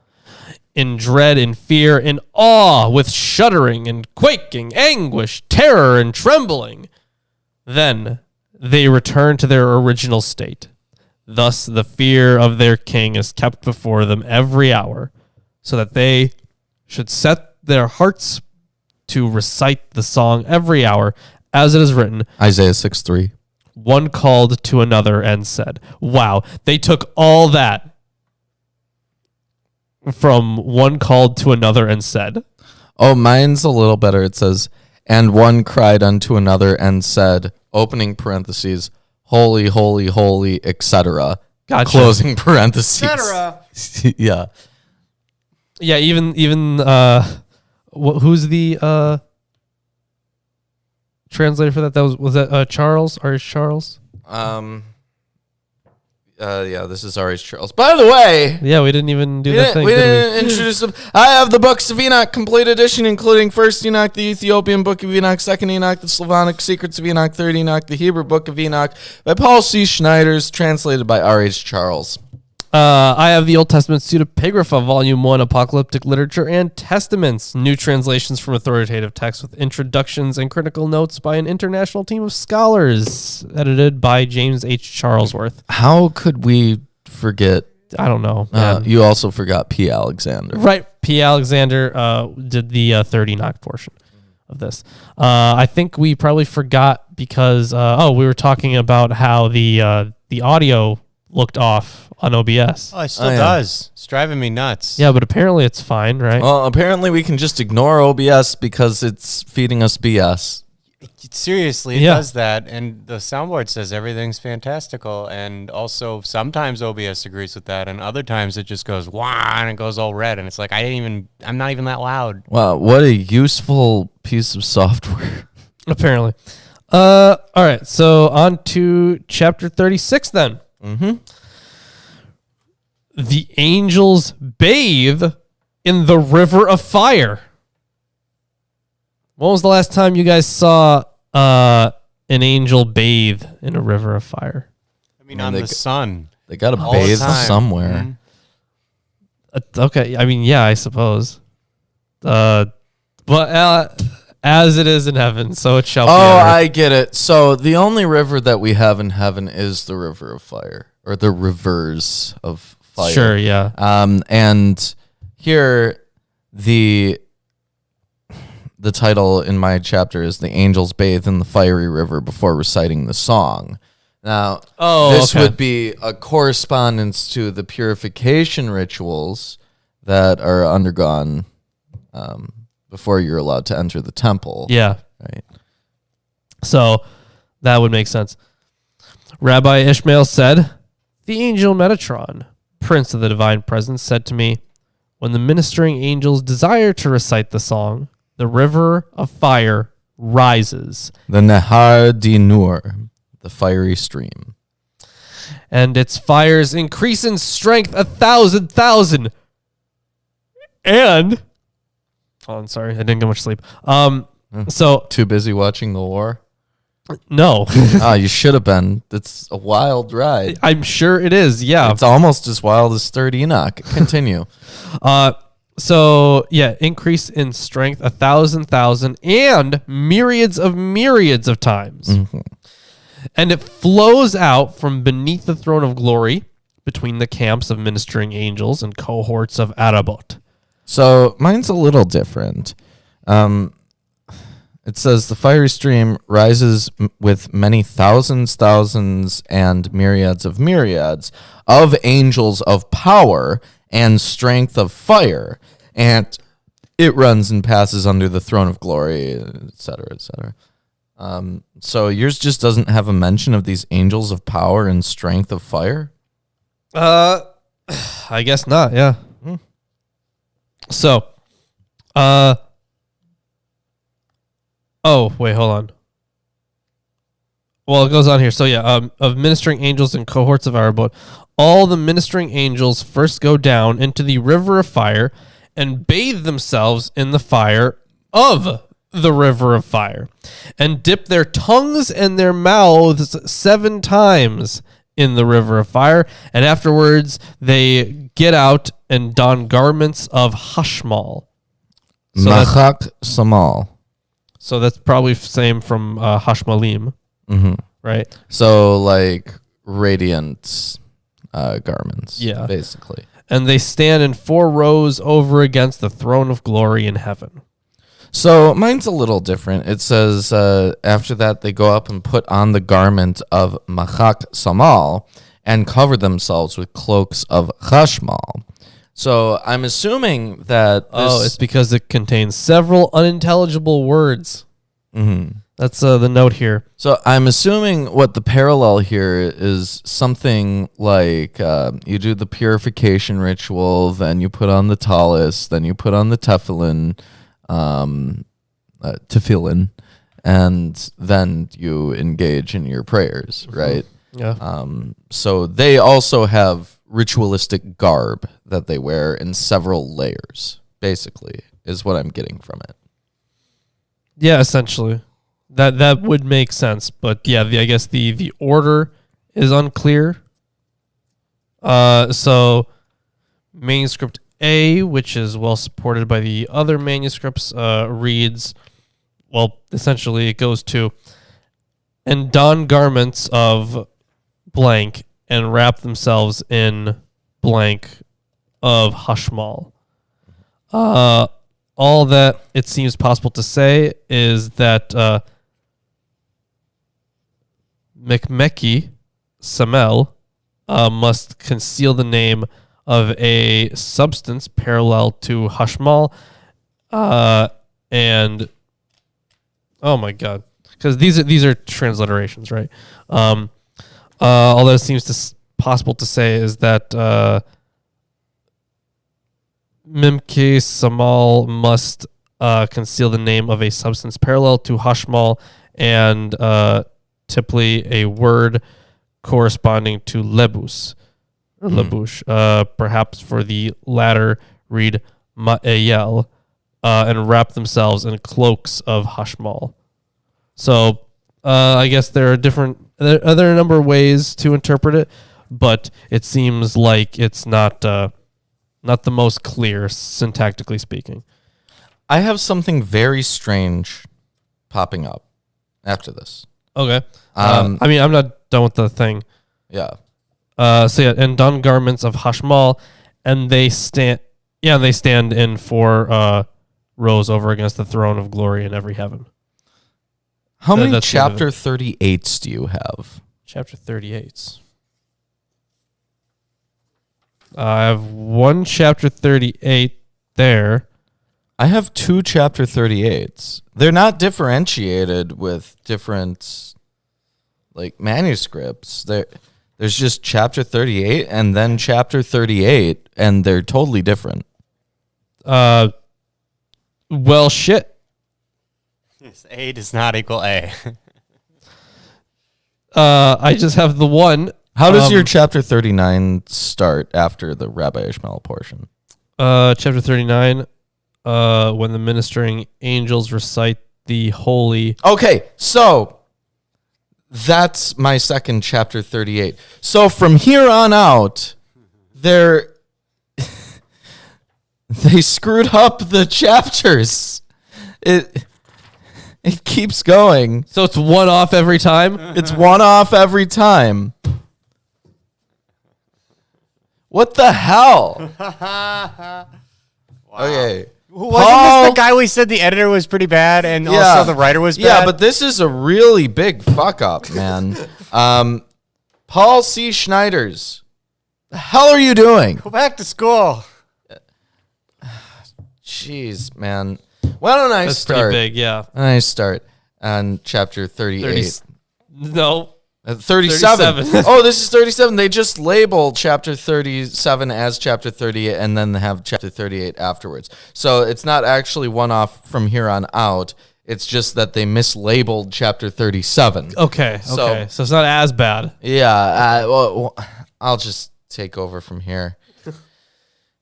In dread, in fear, in awe, with shuddering and quaking, anguish, terror, and trembling. Then they return to their original state. Thus the fear of their king is kept before them every hour, so that they should set their hearts to recite the song every hour, as it is written. Isaiah 6:3. One called to another and said, wow, they took all that from one called to another and said. Oh, mine's a little better. It says, and one cried unto another and said, opening parentheses, holy, holy, holy, etc. Gotcha. Closing parentheses. Etc. Yeah. Yeah, even who's the translator for that? Was that Charles? R.H. Charles? Yeah, this is R.H. Charles. By the way, Yeah, we didn't even do that thing. we did didn't introduce them. I have the books of Enoch, complete edition, including First Enoch, the Ethiopian Book of Enoch, Second Enoch, the Slavonic Secrets of Enoch, Third Enoch, the Hebrew Book of Enoch, by Paul C. Schneiders, translated by R.H. Charles. I have the Old Testament Pseudepigrapha, Volume 1, Apocalyptic Literature and Testaments, new translations from authoritative texts with introductions and critical notes by an international team of scholars, edited by James H. Charlesworth. How could we forget? I don't know. man. You also forgot P. Alexander. Right. P. Alexander did the Third Enoch portion of this. I think we probably forgot because, we were talking about how the audio looked off on OBS. Oh, it still does. It's driving me nuts. Yeah, but apparently it's fine, right? Well, apparently we can just ignore OBS because it's feeding us BS. Seriously, it does that. And the soundboard says everything's fantastical. And also sometimes OBS agrees with that. And other times it just goes, wah, and it goes all red. And it's like, I'm not even that loud. Wow, what a useful piece of software. Apparently. All right, so on to chapter 36 then. Mm-hmm. The angels bathe in the river of fire. When was the last time you guys saw an angel bathe in a river of fire? I mean, on the sun. They got to All the bathe time. somewhere. Okay, I mean, yeah, I suppose. But as it is in heaven, so it shall be. Oh, on earth. I get it. So the only river that we have in heaven is the river of fire, or the rivers of fire. Sure, yeah. And here, the title in my chapter is "The Angels Bathe in the Fiery River Before Reciting the Song." Now, this would be a correspondence to the purification rituals that are undergone before you're allowed to enter the temple. Yeah. Right. So that would make sense. Rabbi Ishmael said, "The angel Metatron, prince of the divine presence, said to me, when the ministering angels desire to recite the song, the river of fire rises. The Nehar Dinur, the fiery stream. And its fires increase in strength 1,000,000. And, oh, I'm sorry, I didn't get much sleep. So Too busy watching the war? no, You should have been. It's a wild ride. I'm sure it is. Yeah. It's almost as wild as Third Enoch. Continue. So yeah, increase in strength 1,000,000 and myriads of times. Mm-hmm. And it flows out from beneath the throne of glory between the camps of ministering angels and cohorts of Arabot. So mine's a little different. It says the fiery stream rises with many thousands, and myriads of angels of power and strength of fire, and it runs and passes under the throne of glory, etc., etc. So yours just doesn't have a mention of these angels of power and strength of fire? I guess not. Yeah. So, oh, wait, hold on. Well, it goes on here. So, yeah, of ministering angels and cohorts of Arabot, all the ministering angels first go down into the river of fire and bathe themselves in the fire of the river of fire and dip their tongues and their mouths 7 times in the river of fire. And afterwards, they get out and don garments of hashmal. Machak Samal. So that's probably same from Hashmalim, right? So like radiant garments, Yeah. basically. And they stand in 4 rows over against the throne of glory in heaven. So mine's a little different. It says after that they go up and put on the garment of Machak Samal and cover themselves with cloaks of Chashmal. So I'm assuming that this... it's because it contains several unintelligible words. That's the note here. So I'm assuming what the parallel here is something like you do the purification ritual, then you put on the talis, then you put on the tefillin, and then you engage in your prayers, right? Yeah. So they also have ritualistic garb that they wear in several layers, basically, is what I'm getting from it. Yeah, essentially. That would make sense, but yeah, I guess the order is unclear. So manuscript A, which is well supported by the other manuscripts, reads, well, essentially it goes to, and don garments of blank and wrap themselves in blank of Hashmal. All that it seems possible to say is that Mekmeki Samel must conceal the name of a substance parallel to Hashmal, and oh my god, because these are transliterations, right? All that seems possible to say is that Mimke Samal must conceal the name of a substance parallel to Hashmal and typically a word corresponding to lebus, or lebush. Perhaps for the latter, read ma'eyel, and wrap themselves in cloaks of Hashmal. So I guess there are a number of ways to interpret it, but it seems like it's not the most clear, syntactically speaking. I have something very strange popping up after this. Okay. I'm not done with the thing. Yeah. And done garments of Hashmal, and they stand in 4 rows over against the throne of glory in every heaven. How many chapter 38s do you have? Chapter 38s. I have 1 chapter 38 there. I have 2 chapter 38s. They're not differentiated with different manuscripts. There's just chapter 38 and then chapter 38, and they're totally different. Well, shit. Yes, A does not equal A. I just have the one. How does your chapter 39 start after the Rabbi Ishmael portion? Chapter 39, when the ministering angels recite the holy. Okay, so that's my second chapter 38. So from here on out, they screwed up the chapters. It keeps going. So it's one off every time? It's one off every time. What the hell? Wow. Okay. Wasn't this the guy we said the editor was pretty bad and also the writer was bad? Yeah, but this is a really big fuck up, man. Paul C. Schneiders. The hell are you doing? Go back to school. Jeez, man. Why don't I That's start? pretty big, yeah. Why don't I start on chapter 38? No. 37. Oh, this is 37. They just label chapter 37 as chapter 38 and then have chapter 38 afterwards. So it's not actually one off from here on out. It's just that they mislabeled chapter 37. Okay. So it's not as bad. Yeah. Well, I'll just take over from here.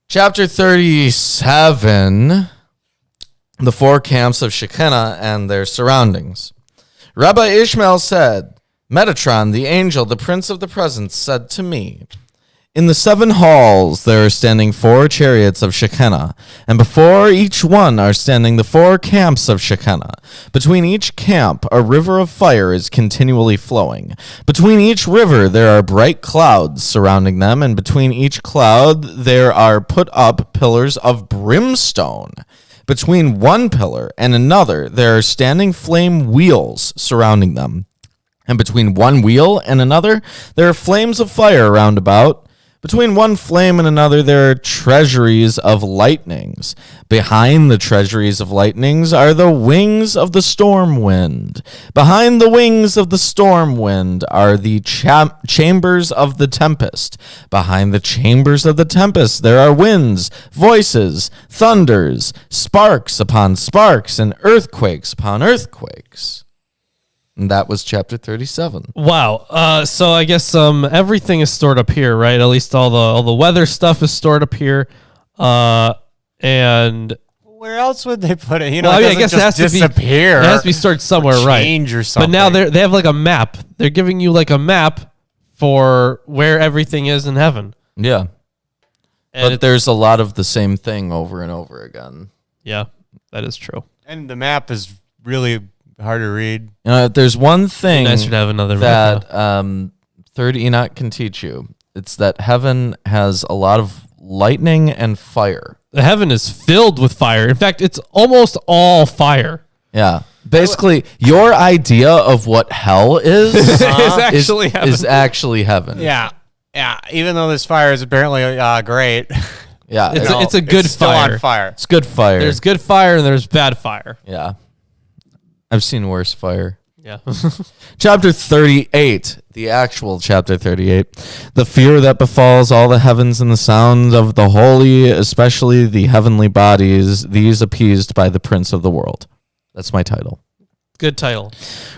Chapter 37, the 4 camps of Chicana and their surroundings. Rabbi Ishmael said, Metatron, the angel, the prince of the presence, said to me, in the 7 halls there are standing 4 chariots of Chicana, and before each one are standing the 4 camps of Chicana. Between each camp a river of fire is continually flowing. Between each river there are bright clouds surrounding them, and between each cloud there are put up pillars of brimstone. Between one pillar and another there are standing flame wheels surrounding them. And between one wheel and another, there are flames of fire round about. Between one flame and another, there are treasuries of lightnings. Behind the treasuries of lightnings are the wings of the storm wind. Behind the wings of the storm wind are the chambers of the tempest. Behind the chambers of the tempest, there are winds, voices, thunders, sparks upon sparks, and earthquakes upon earthquakes. And that was chapter 37. Wow. So I guess everything is stored up here, right? At least all the weather stuff is stored up here. And where else would they put it? I guess it has disappear. It has to be stored somewhere, right? Change or something. But now they have like a map. They're giving you like a map for where everything is in heaven. Yeah. And but there's a lot of the same thing over and over again. Yeah, that is true. And the map is really hard to read. There's one thing I should have another that Third Enoch can teach you. It's that heaven has a lot of lightning and fire. The heaven is filled with fire. In fact, it's almost all fire. Yeah. Basically, your idea of what hell is is actually heaven. Yeah. Yeah. Even though this fire is apparently great. Yeah. It's a good it's still fire. on fire. It's good fire. There's good fire and there's bad fire. Yeah. I've seen worse fire. Yeah. Chapter 38, the actual chapter 38. The fear that befalls all the heavens and the sound of the holy, especially the heavenly bodies, these appeased by the prince of the world. That's my title. Good title.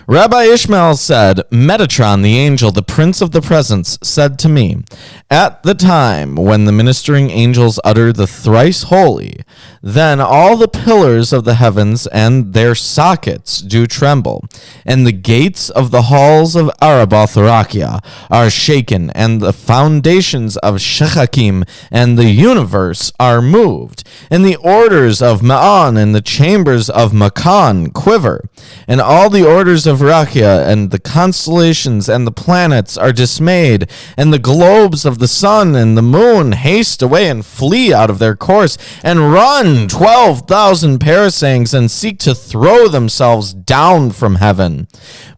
Rabbi Ishmael said, Metatron, the angel, the prince of the presence, said to me, at the time when the ministering angels utter the thrice holy, Then all the pillars of the heavens and their sockets do tremble, and the gates of the halls of Arabothrakia are shaken, and the foundations of Shechakim and the universe are moved, and the orders of Ma'an and the chambers of Makan quiver, and all the orders of Rakia and the constellations and the planets are dismayed, and the globes of the sun and the moon haste away and flee out of their course, and run 12,000 parasangs and seek to throw themselves down from heaven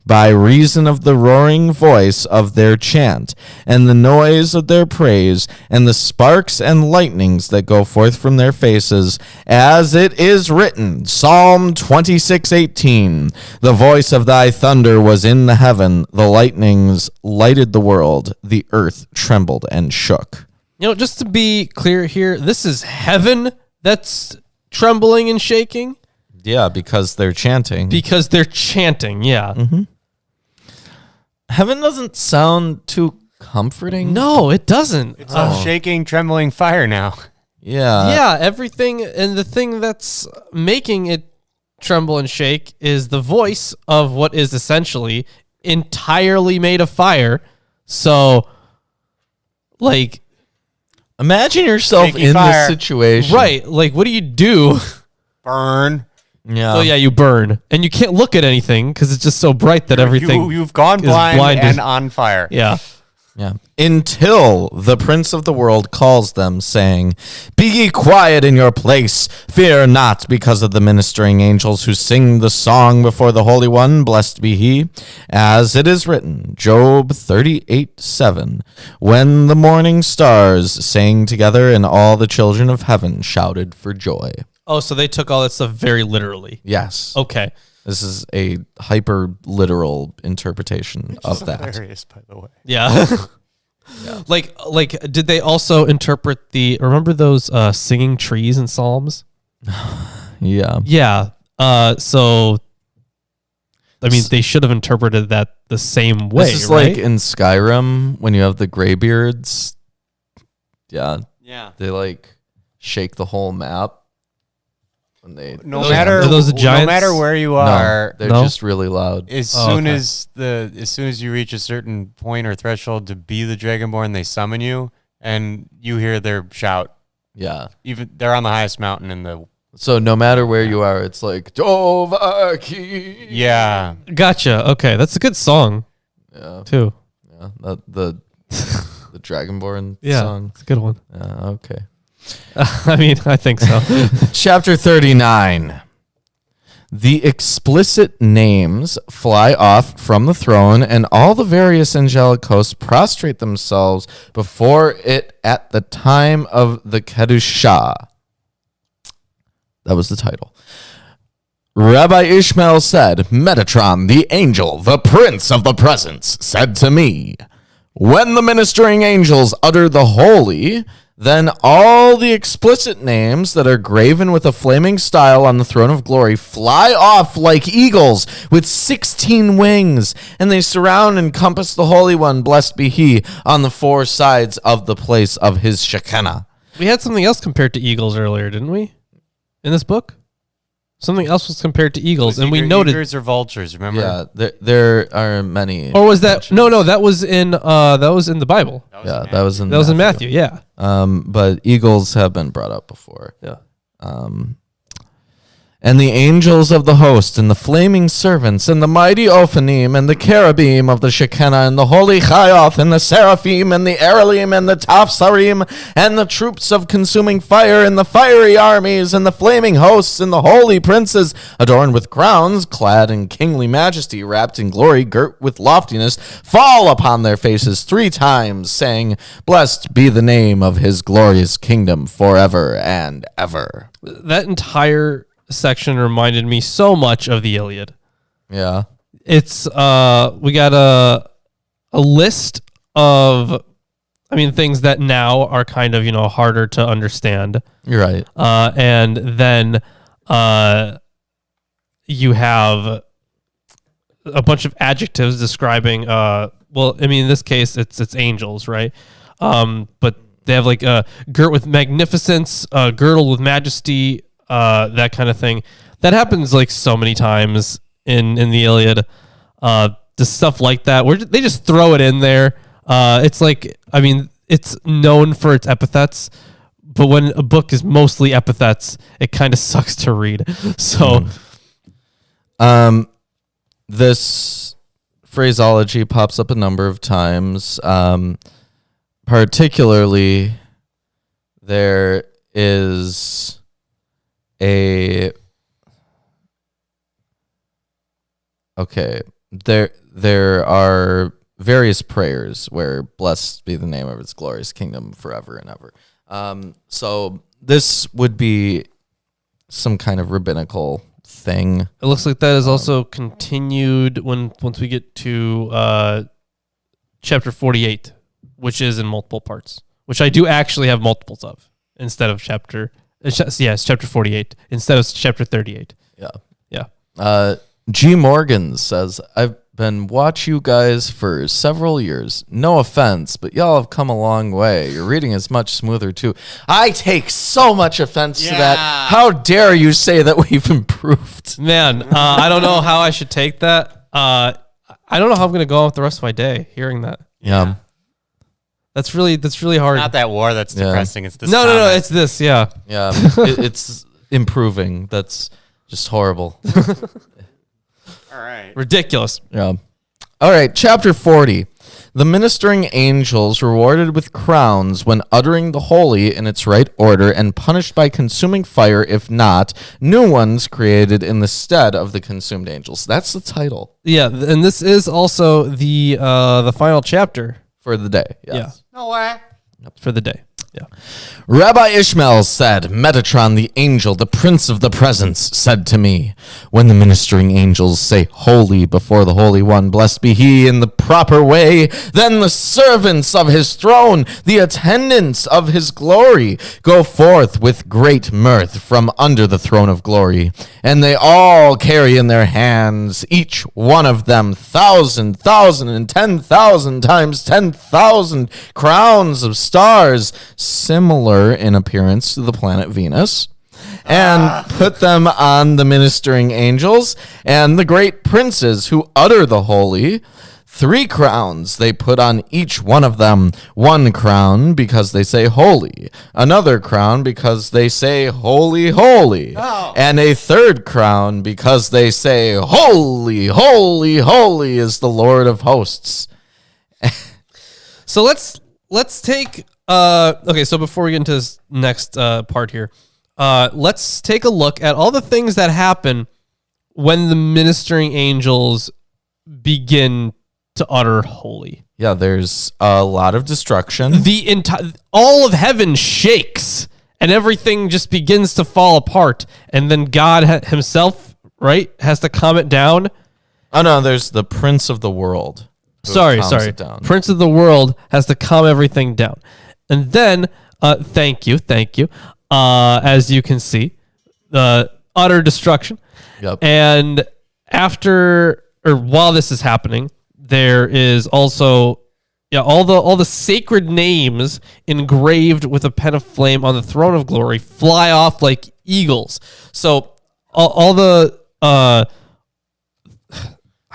by reason of the roaring voice of their chant and the noise of their praise and the sparks and lightnings that go forth from their faces, as it is written, Psalm 26:18, the voice of thy thunder was in the heaven, the lightnings lighted the world, the earth trembled and shook. Just to be clear here, this is heaven that's trembling and shaking? Yeah, because they're chanting. Because they're chanting, yeah. Mm-hmm. Heaven doesn't sound too comforting. No, it doesn't. It's a shaking, trembling fire now. Yeah. Yeah, everything, and the thing that's making it tremble and shake is the voice of what is essentially entirely made of fire. So, like... Imagine yourself Shaky in fire. this situation. Right, like, what do you do? Burn. Yeah. Oh, yeah, you burn. And you can't look at anything because it's just so bright that everything You've gone is blind blinded. and on fire. Yeah. Yeah. Until the prince of the world calls them, saying, Be ye quiet in your place. Fear not because of the ministering angels who sing the song before the Holy One. Blessed be he. As it is written, Job 38:7. When the morning stars sang together and all the children of heaven shouted for joy. Oh, so they took all that stuff very literally. Yes. Okay. This is a hyper literal interpretation of that. Hilarious, by the way. Yeah. Like, did they also interpret remember those singing trees in Psalms? Yeah. Yeah. So, I mean, they should have interpreted that the same way, This is right? like in Skyrim when you have the graybeards. Yeah. Yeah. They like shake the whole map. When they No Those- matter are those the no giants? matter where you are, they're No? just really loud. as Oh, soon okay. as soon as you reach a certain point or threshold to be the Dragonborn, they summon you, and you hear their shout. Yeah. Even they're on the highest mountain in the. So no matter where you are, it's like Dovaki. Yeah. Gotcha. Okay, that's a good song Yeah. too. Yeah. The Dragonborn Yeah, song. it's a good one. Yeah, okay. I mean, I think so. Chapter 39. The explicit names fly off from the throne, and all the various angelic hosts prostrate themselves before it at the time of the Kedushah. That was the title. Rabbi Ishmael said, Metatron, the angel, the prince of the presence, said to me, When the ministering angels utter the holy, then all the explicit names that are graven with a flaming style on the throne of glory fly off like eagles with 16 wings, and they surround and compass the Holy One, blessed be he, on the four sides of the place of his Chicana. We had something else compared to eagles earlier, didn't we? In this book? Something else was compared to eagles, and we noted... Eagles or vultures, remember? Yeah, there are many. Or was that... No, that was in the Bible. That was in Matthew, yeah. But eagles have been brought up before. Yeah. And the angels of the host, and the flaming servants, and the mighty Ophanim, and the cherubim of the Shekinah, and the holy Chayoth, and the seraphim, and the Aralim, and the Tafsarim, and the troops of consuming fire, and the fiery armies, and the flaming hosts, and the holy princes, adorned with crowns, clad in kingly majesty, wrapped in glory, girt with loftiness, fall upon their faces 3 times, saying, Blessed be the name of his glorious kingdom forever and ever. That entire section reminded me so much of the Iliad. Yeah. It's we got a list of things that now are kind of harder to understand. You're right. And then you have a bunch of adjectives describing in this case it's angels, right? But they have like girt with magnificence, girdled with majesty, that kind of thing. That happens like so many times in the Iliad. Just stuff like that where they just throw it in there. It's like, I mean, it's known for its epithets, but when a book is mostly epithets, it kind of sucks to read. So, this phraseology pops up a number of times. Particularly, there is there are various prayers where blessed be the name of its glorious kingdom forever and ever. So this would be some kind of rabbinical thing. It looks like that is also continued once we get to chapter 48, which is in multiple parts, which I do actually have multiples of instead of chapter. It's chapter 48 instead of chapter 38. Yeah. G. Morgan says, I've been watch you guys for several years. No offense, but y'all have come a long way. Your reading is much smoother too. I take so much offense to that. How dare you say that we've improved? Man, I don't know how I should take that. I don't know how I'm going to go on with the rest of my day hearing that. Yeah. That's really hard. Not that war that's depressing. It's this. No, it's this. Yeah. Yeah. It's improving. That's just horrible. All right. Ridiculous. Yeah. All right. Chapter 40. The ministering angels rewarded with crowns when uttering the holy in its right order and punished by consuming fire if not, new ones created in the stead of the consumed angels. That's the title. Yeah, and this is also the final chapter for the day. Yes. No way. For the day. Yeah. Rabbi Ishmael said, Metatron the angel, the prince of the presence, said to me, when the ministering angels say holy before the Holy One, blessed be he in the proper way, then the servants of his throne, the attendants of his glory, go forth with great mirth from under the throne of glory. And they all carry in their hands, each one of them, 1,000, 1,000, and 10,000 times 10,000 crowns of stars, similar in appearance to the planet Venus, and put them on the ministering angels and the great princes who utter the holy. 3 crowns they put on each one of them. 1 crown because they say holy, another crown because they say holy, holy, and a 3rd crown because they say holy, holy, holy is the Lord of hosts. So let's take okay, so before we get into this next part here, let's take a look at all the things that happen when the ministering angels begin to utter holy. Yeah, there's a lot of destruction. All of heaven shakes and everything just begins to fall apart, and then God himself, right, has to calm it down. Oh no, there's the prince of the world. Sorry. Prince of the world has to calm everything down. And then, thank you. As you can see, utter destruction. Yep. And while this is happening, there is also all the sacred names engraved with a pen of flame on the throne of glory fly off like eagles. So all the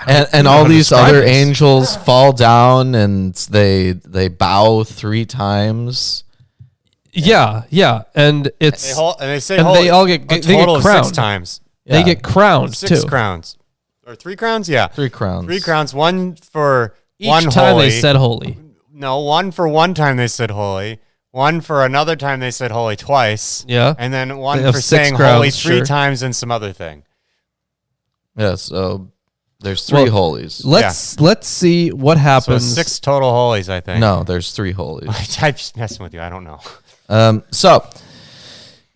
and all these other angels fall down and they bow 3 times. Yeah, and it's they all get a total of crowned 6 times. They get crowned 6 too. crowns or 3 crowns. Yeah, 3 crowns. 3 crowns. One for Each one time holy. they said holy. No, one for one time they said holy. One for another time they said holy twice. Yeah, and then one They have for 6 saying crowns, holy 3 sure. times and some other thing. Yeah, so there's 3 holies. Let's see what So happens. 6 total holies, I think. No, there's 3 holies. I'm just messing with you. I don't know.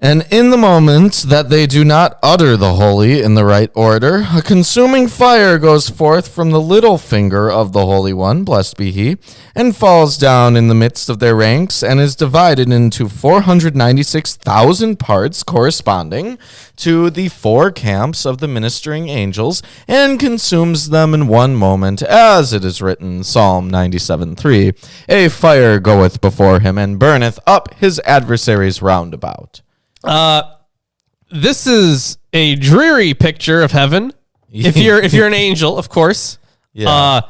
And in the moment that they do not utter the holy in the right order, a consuming fire goes forth from the little finger of the Holy One, blessed be he, and falls down in the midst of their ranks, and is divided into 496,000 parts corresponding to the 4 camps of the ministering angels, and consumes them in one moment, as it is written, Psalm 97:3, a fire goeth before him, and burneth up his adversaries round about. this is a dreary picture of heaven. If you're an angel, of course. Yeah.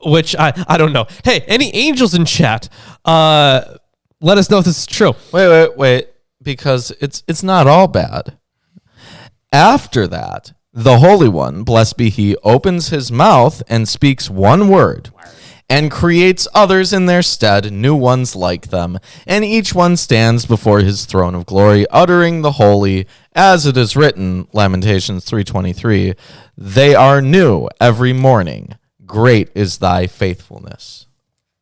Which I don't know. Hey, any angels in chat? Let us know if this is true. Wait. Because it's not all bad. After that, the Holy One, blessed be he, opens his mouth and speaks one word and creates others in their stead, new ones like them. And each one stands before his throne of glory, uttering the holy, as it is written, Lamentations 3:23, they are new every morning. Great is thy faithfulness.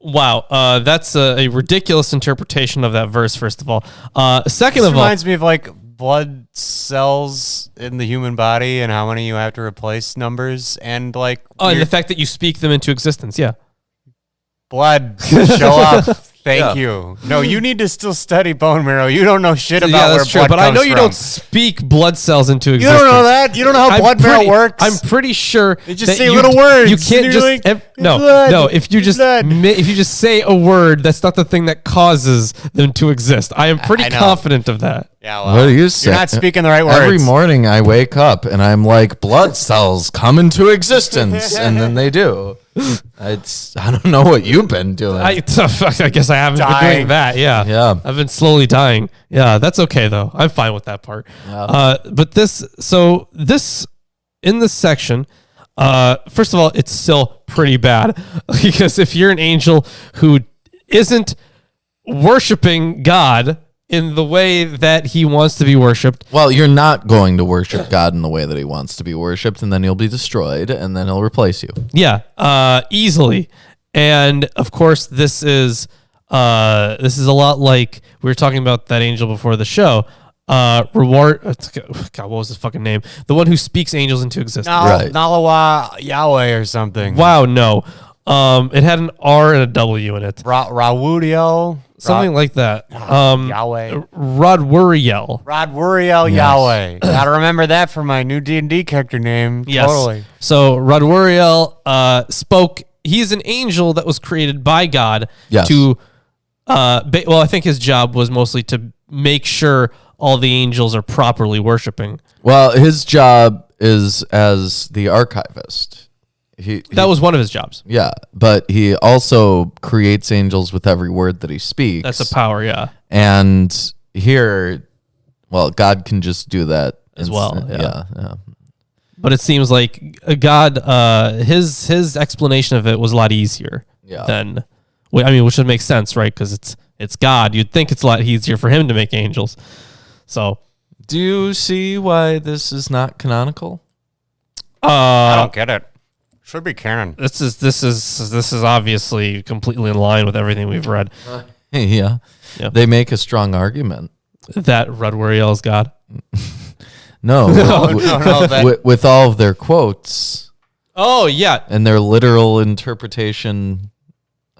Wow, that's a ridiculous interpretation of that verse, first of all. Second This of all... reminds me of like blood cells in the human body and how many you have to replace numbers and like... and the fact that you speak them into existence, yeah. Blood, show up. Thank you. No, you need to still study bone marrow. You don't know shit about where that's true. blood But I comes know you from. don't speak blood cells into You existence. don't know that? You don't know how blood marrow works? I'm pretty sure They just that say little words. You can't and just you're like, no. If you just blood. if you just say a word, that's not the thing that causes them to exist. I am pretty I know. confident of that. Yeah, well, What do you say? You're not speaking the right words. Every morning I wake up and I'm like, blood cells come into existence. And then they do. I don't know what you've been doing. I guess I haven't been Dying. doing that. Yeah. Yeah. I've been slowly dying. Yeah, that's okay though. I'm fine with that part. Yeah. But this in this section, first of all, it's still pretty bad because if you're an angel who isn't worshiping God in the way that he wants to be worshipped. Well, you're not going to worship God in the way that he wants to be worshipped, and then you'll be destroyed, and then he'll replace you. Yeah, easily. And of course, this is a lot like we were talking about that angel before the show. God, what was his fucking name? The one who speaks angels into existence. Right. Nalawa Yahweh or something. Wow, no. It had an R and a W in it. Wuriel. Something like that. Yahweh. Rod Wuriel. Wuriel Yes. Yahweh. Gotta remember that for my new D&D character name. Yes. Totally. So Rod Wuriel spoke. He's an angel that was created by God Yes. to. I think his job was mostly to make sure all the angels are properly worshiping. Well, his job is as the archivist. That was one of his jobs. Yeah, but he also creates angels with every word that he speaks. That's a power, yeah. And here, well, God can just do that As well, yeah. Yeah. But it seems like God, his explanation of it was a lot easier Yeah. than, which would make sense, right? Because it's God. You'd think it's a lot easier for him to make angels. So, Do you see why this is not canonical? I don't get it. Should be canon. This is obviously completely in line with everything we've read. Yeah. Yeah. They make a strong argument. That Rod Wuriel is God. No. that- with all of their quotes Oh yeah, and their literal interpretation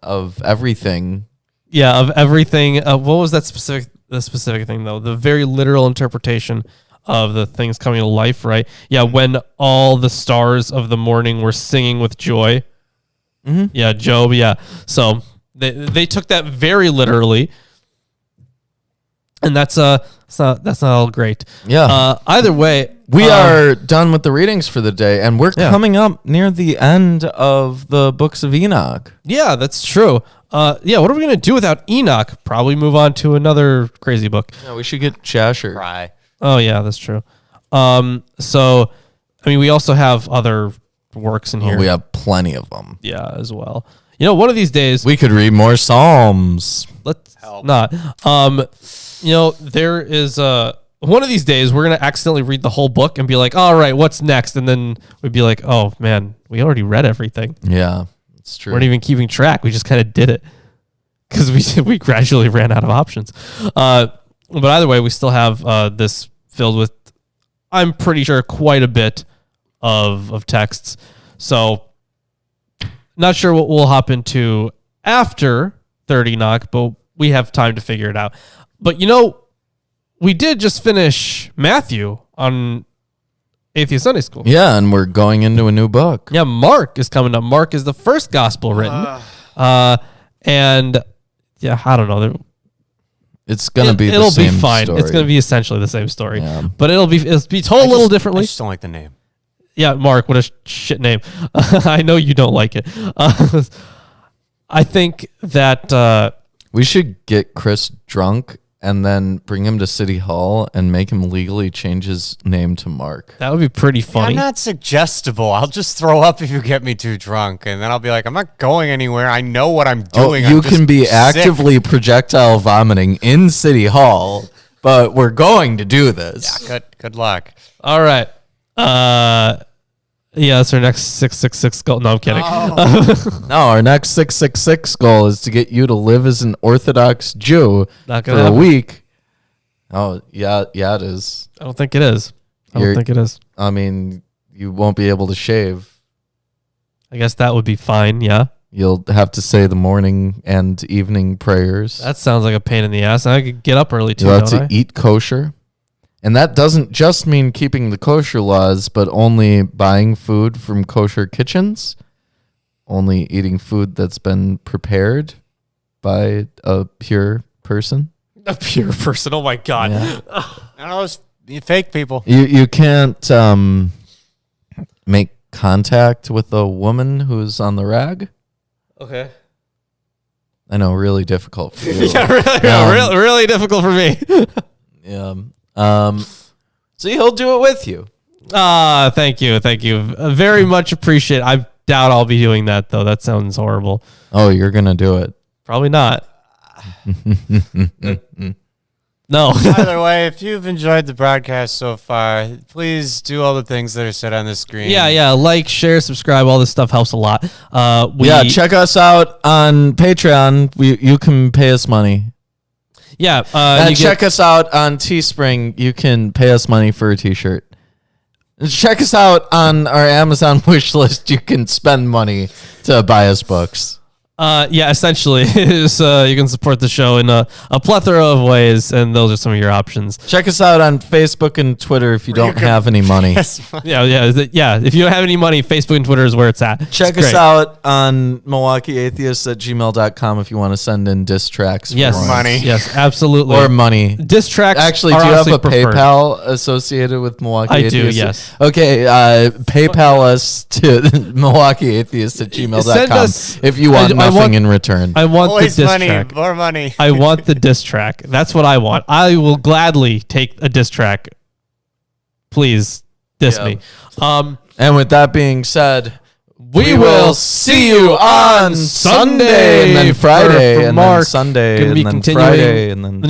of everything. yeah. Of everything. What was that specific thing though? The very literal interpretation of the things coming to life, right? Yeah, when all the stars of the morning were singing with joy. Mm-hmm. Yeah, Job. Yeah. So they took that very literally, and that's not all great. Yeah. Either way, We are done with the readings for the day, and we're coming up near the end of the books of Enoch. Yeah, that's true. What are we gonna do without Enoch? Probably move on to another crazy book. Yeah, we should get Chasher. Cry. Oh yeah, that's true. So, we also have other works in here. We have plenty of them. Yeah, as well. One of these days, We could read more Psalms. let's not. There is one of these days we're gonna accidentally read the whole book and be like, all right, what's next? And then we'd be like, oh man, we already read everything. Yeah, it's true. We weren't even keeping track. We just kind of did it because we gradually ran out of options. But either way, we still have this filled with, I'm pretty sure, quite a bit of texts. So not sure what we'll hop into after 30 Enoch, but we have time to figure it out. But we did just finish Matthew on Atheist Sunday School. Yeah, and we're going into a new book. Yeah, Mark is coming up. Mark is the first gospel written. And yeah, I don't know. It's gonna be. It'll the same be fine. Story. It's gonna be essentially the same story, Yeah. but it'll be told a little differently. I just don't like the name. Yeah, Mark, what a shit name. I know you don't like it. I think that We should get Chris drunk and then bring him to City Hall and make him legally change his name to Mark. that would be pretty funny. I'm not suggestible. I'll just throw up if you get me too drunk, and then I'll be like, I'm not going anywhere. I know what I'm doing. You I'm can be sick. actively projectile vomiting in City Hall, but we're going to do this. Good luck. All right. Yeah, that's our next 666 goal. No, I'm kidding. No, our next 666 goal is to get you to live as an Orthodox Jew Not for gonna a happen. week. Oh, yeah, it is. I don't think it is. I don't think it is. I mean, you won't be able to shave. I guess that would be fine. Yeah. You'll have to say the morning and evening prayers. That sounds like a pain in the ass. I could get up early too, You'll have don't to I? eat kosher. And that doesn't just mean keeping the kosher laws, but only buying food from kosher kitchens, only eating food that's been prepared by a pure person. A pure person. Oh my God. Yeah. None of those fake people. You can't make contact with a woman who's on the rag. Okay. I know, really difficult for you. Yeah, really difficult for me. Yeah. So he'll do it with you. Thank you. Very much appreciate. I doubt I'll be doing that though. That sounds horrible. Oh, you're gonna do it. Probably not. No. Either way, if you've enjoyed the broadcast so far, please do all the things that are said on the screen. Yeah. Like, share, subscribe. All this stuff helps a lot. Check us out on Patreon. You can pay us money. Yeah. And check us out on Teespring. You can pay us money for a t-shirt. Check us out on our Amazon wish list. You can spend money to buy us books. Essentially, is you can support the show in a plethora of ways, and those are some of your options. Check us out on Facebook and Twitter if you don't have any money. Yeah. If you don't have any money, Facebook and Twitter is where it's at. Check us out on MilwaukeeAtheists@gmail.com if you want to send in diss tracks. Yes, for us. Money. Yes, absolutely. Or money. Diss tracks. Actually, are do you have honestly a preferred. PayPal associated with Milwaukee I Atheists? do, yes. Okay, PayPal us to MilwaukeeAtheists@gmail.com Send us- if you want I nothing want- in return. I want Always the diss money, track. more money. I want the diss track. That's what I want. I will gladly take a diss track. Please diss Yeah. me. And with that being said, We will see you on Sunday and then Friday, for and Mark. then Sunday, Gonna be and then continuing Friday, and then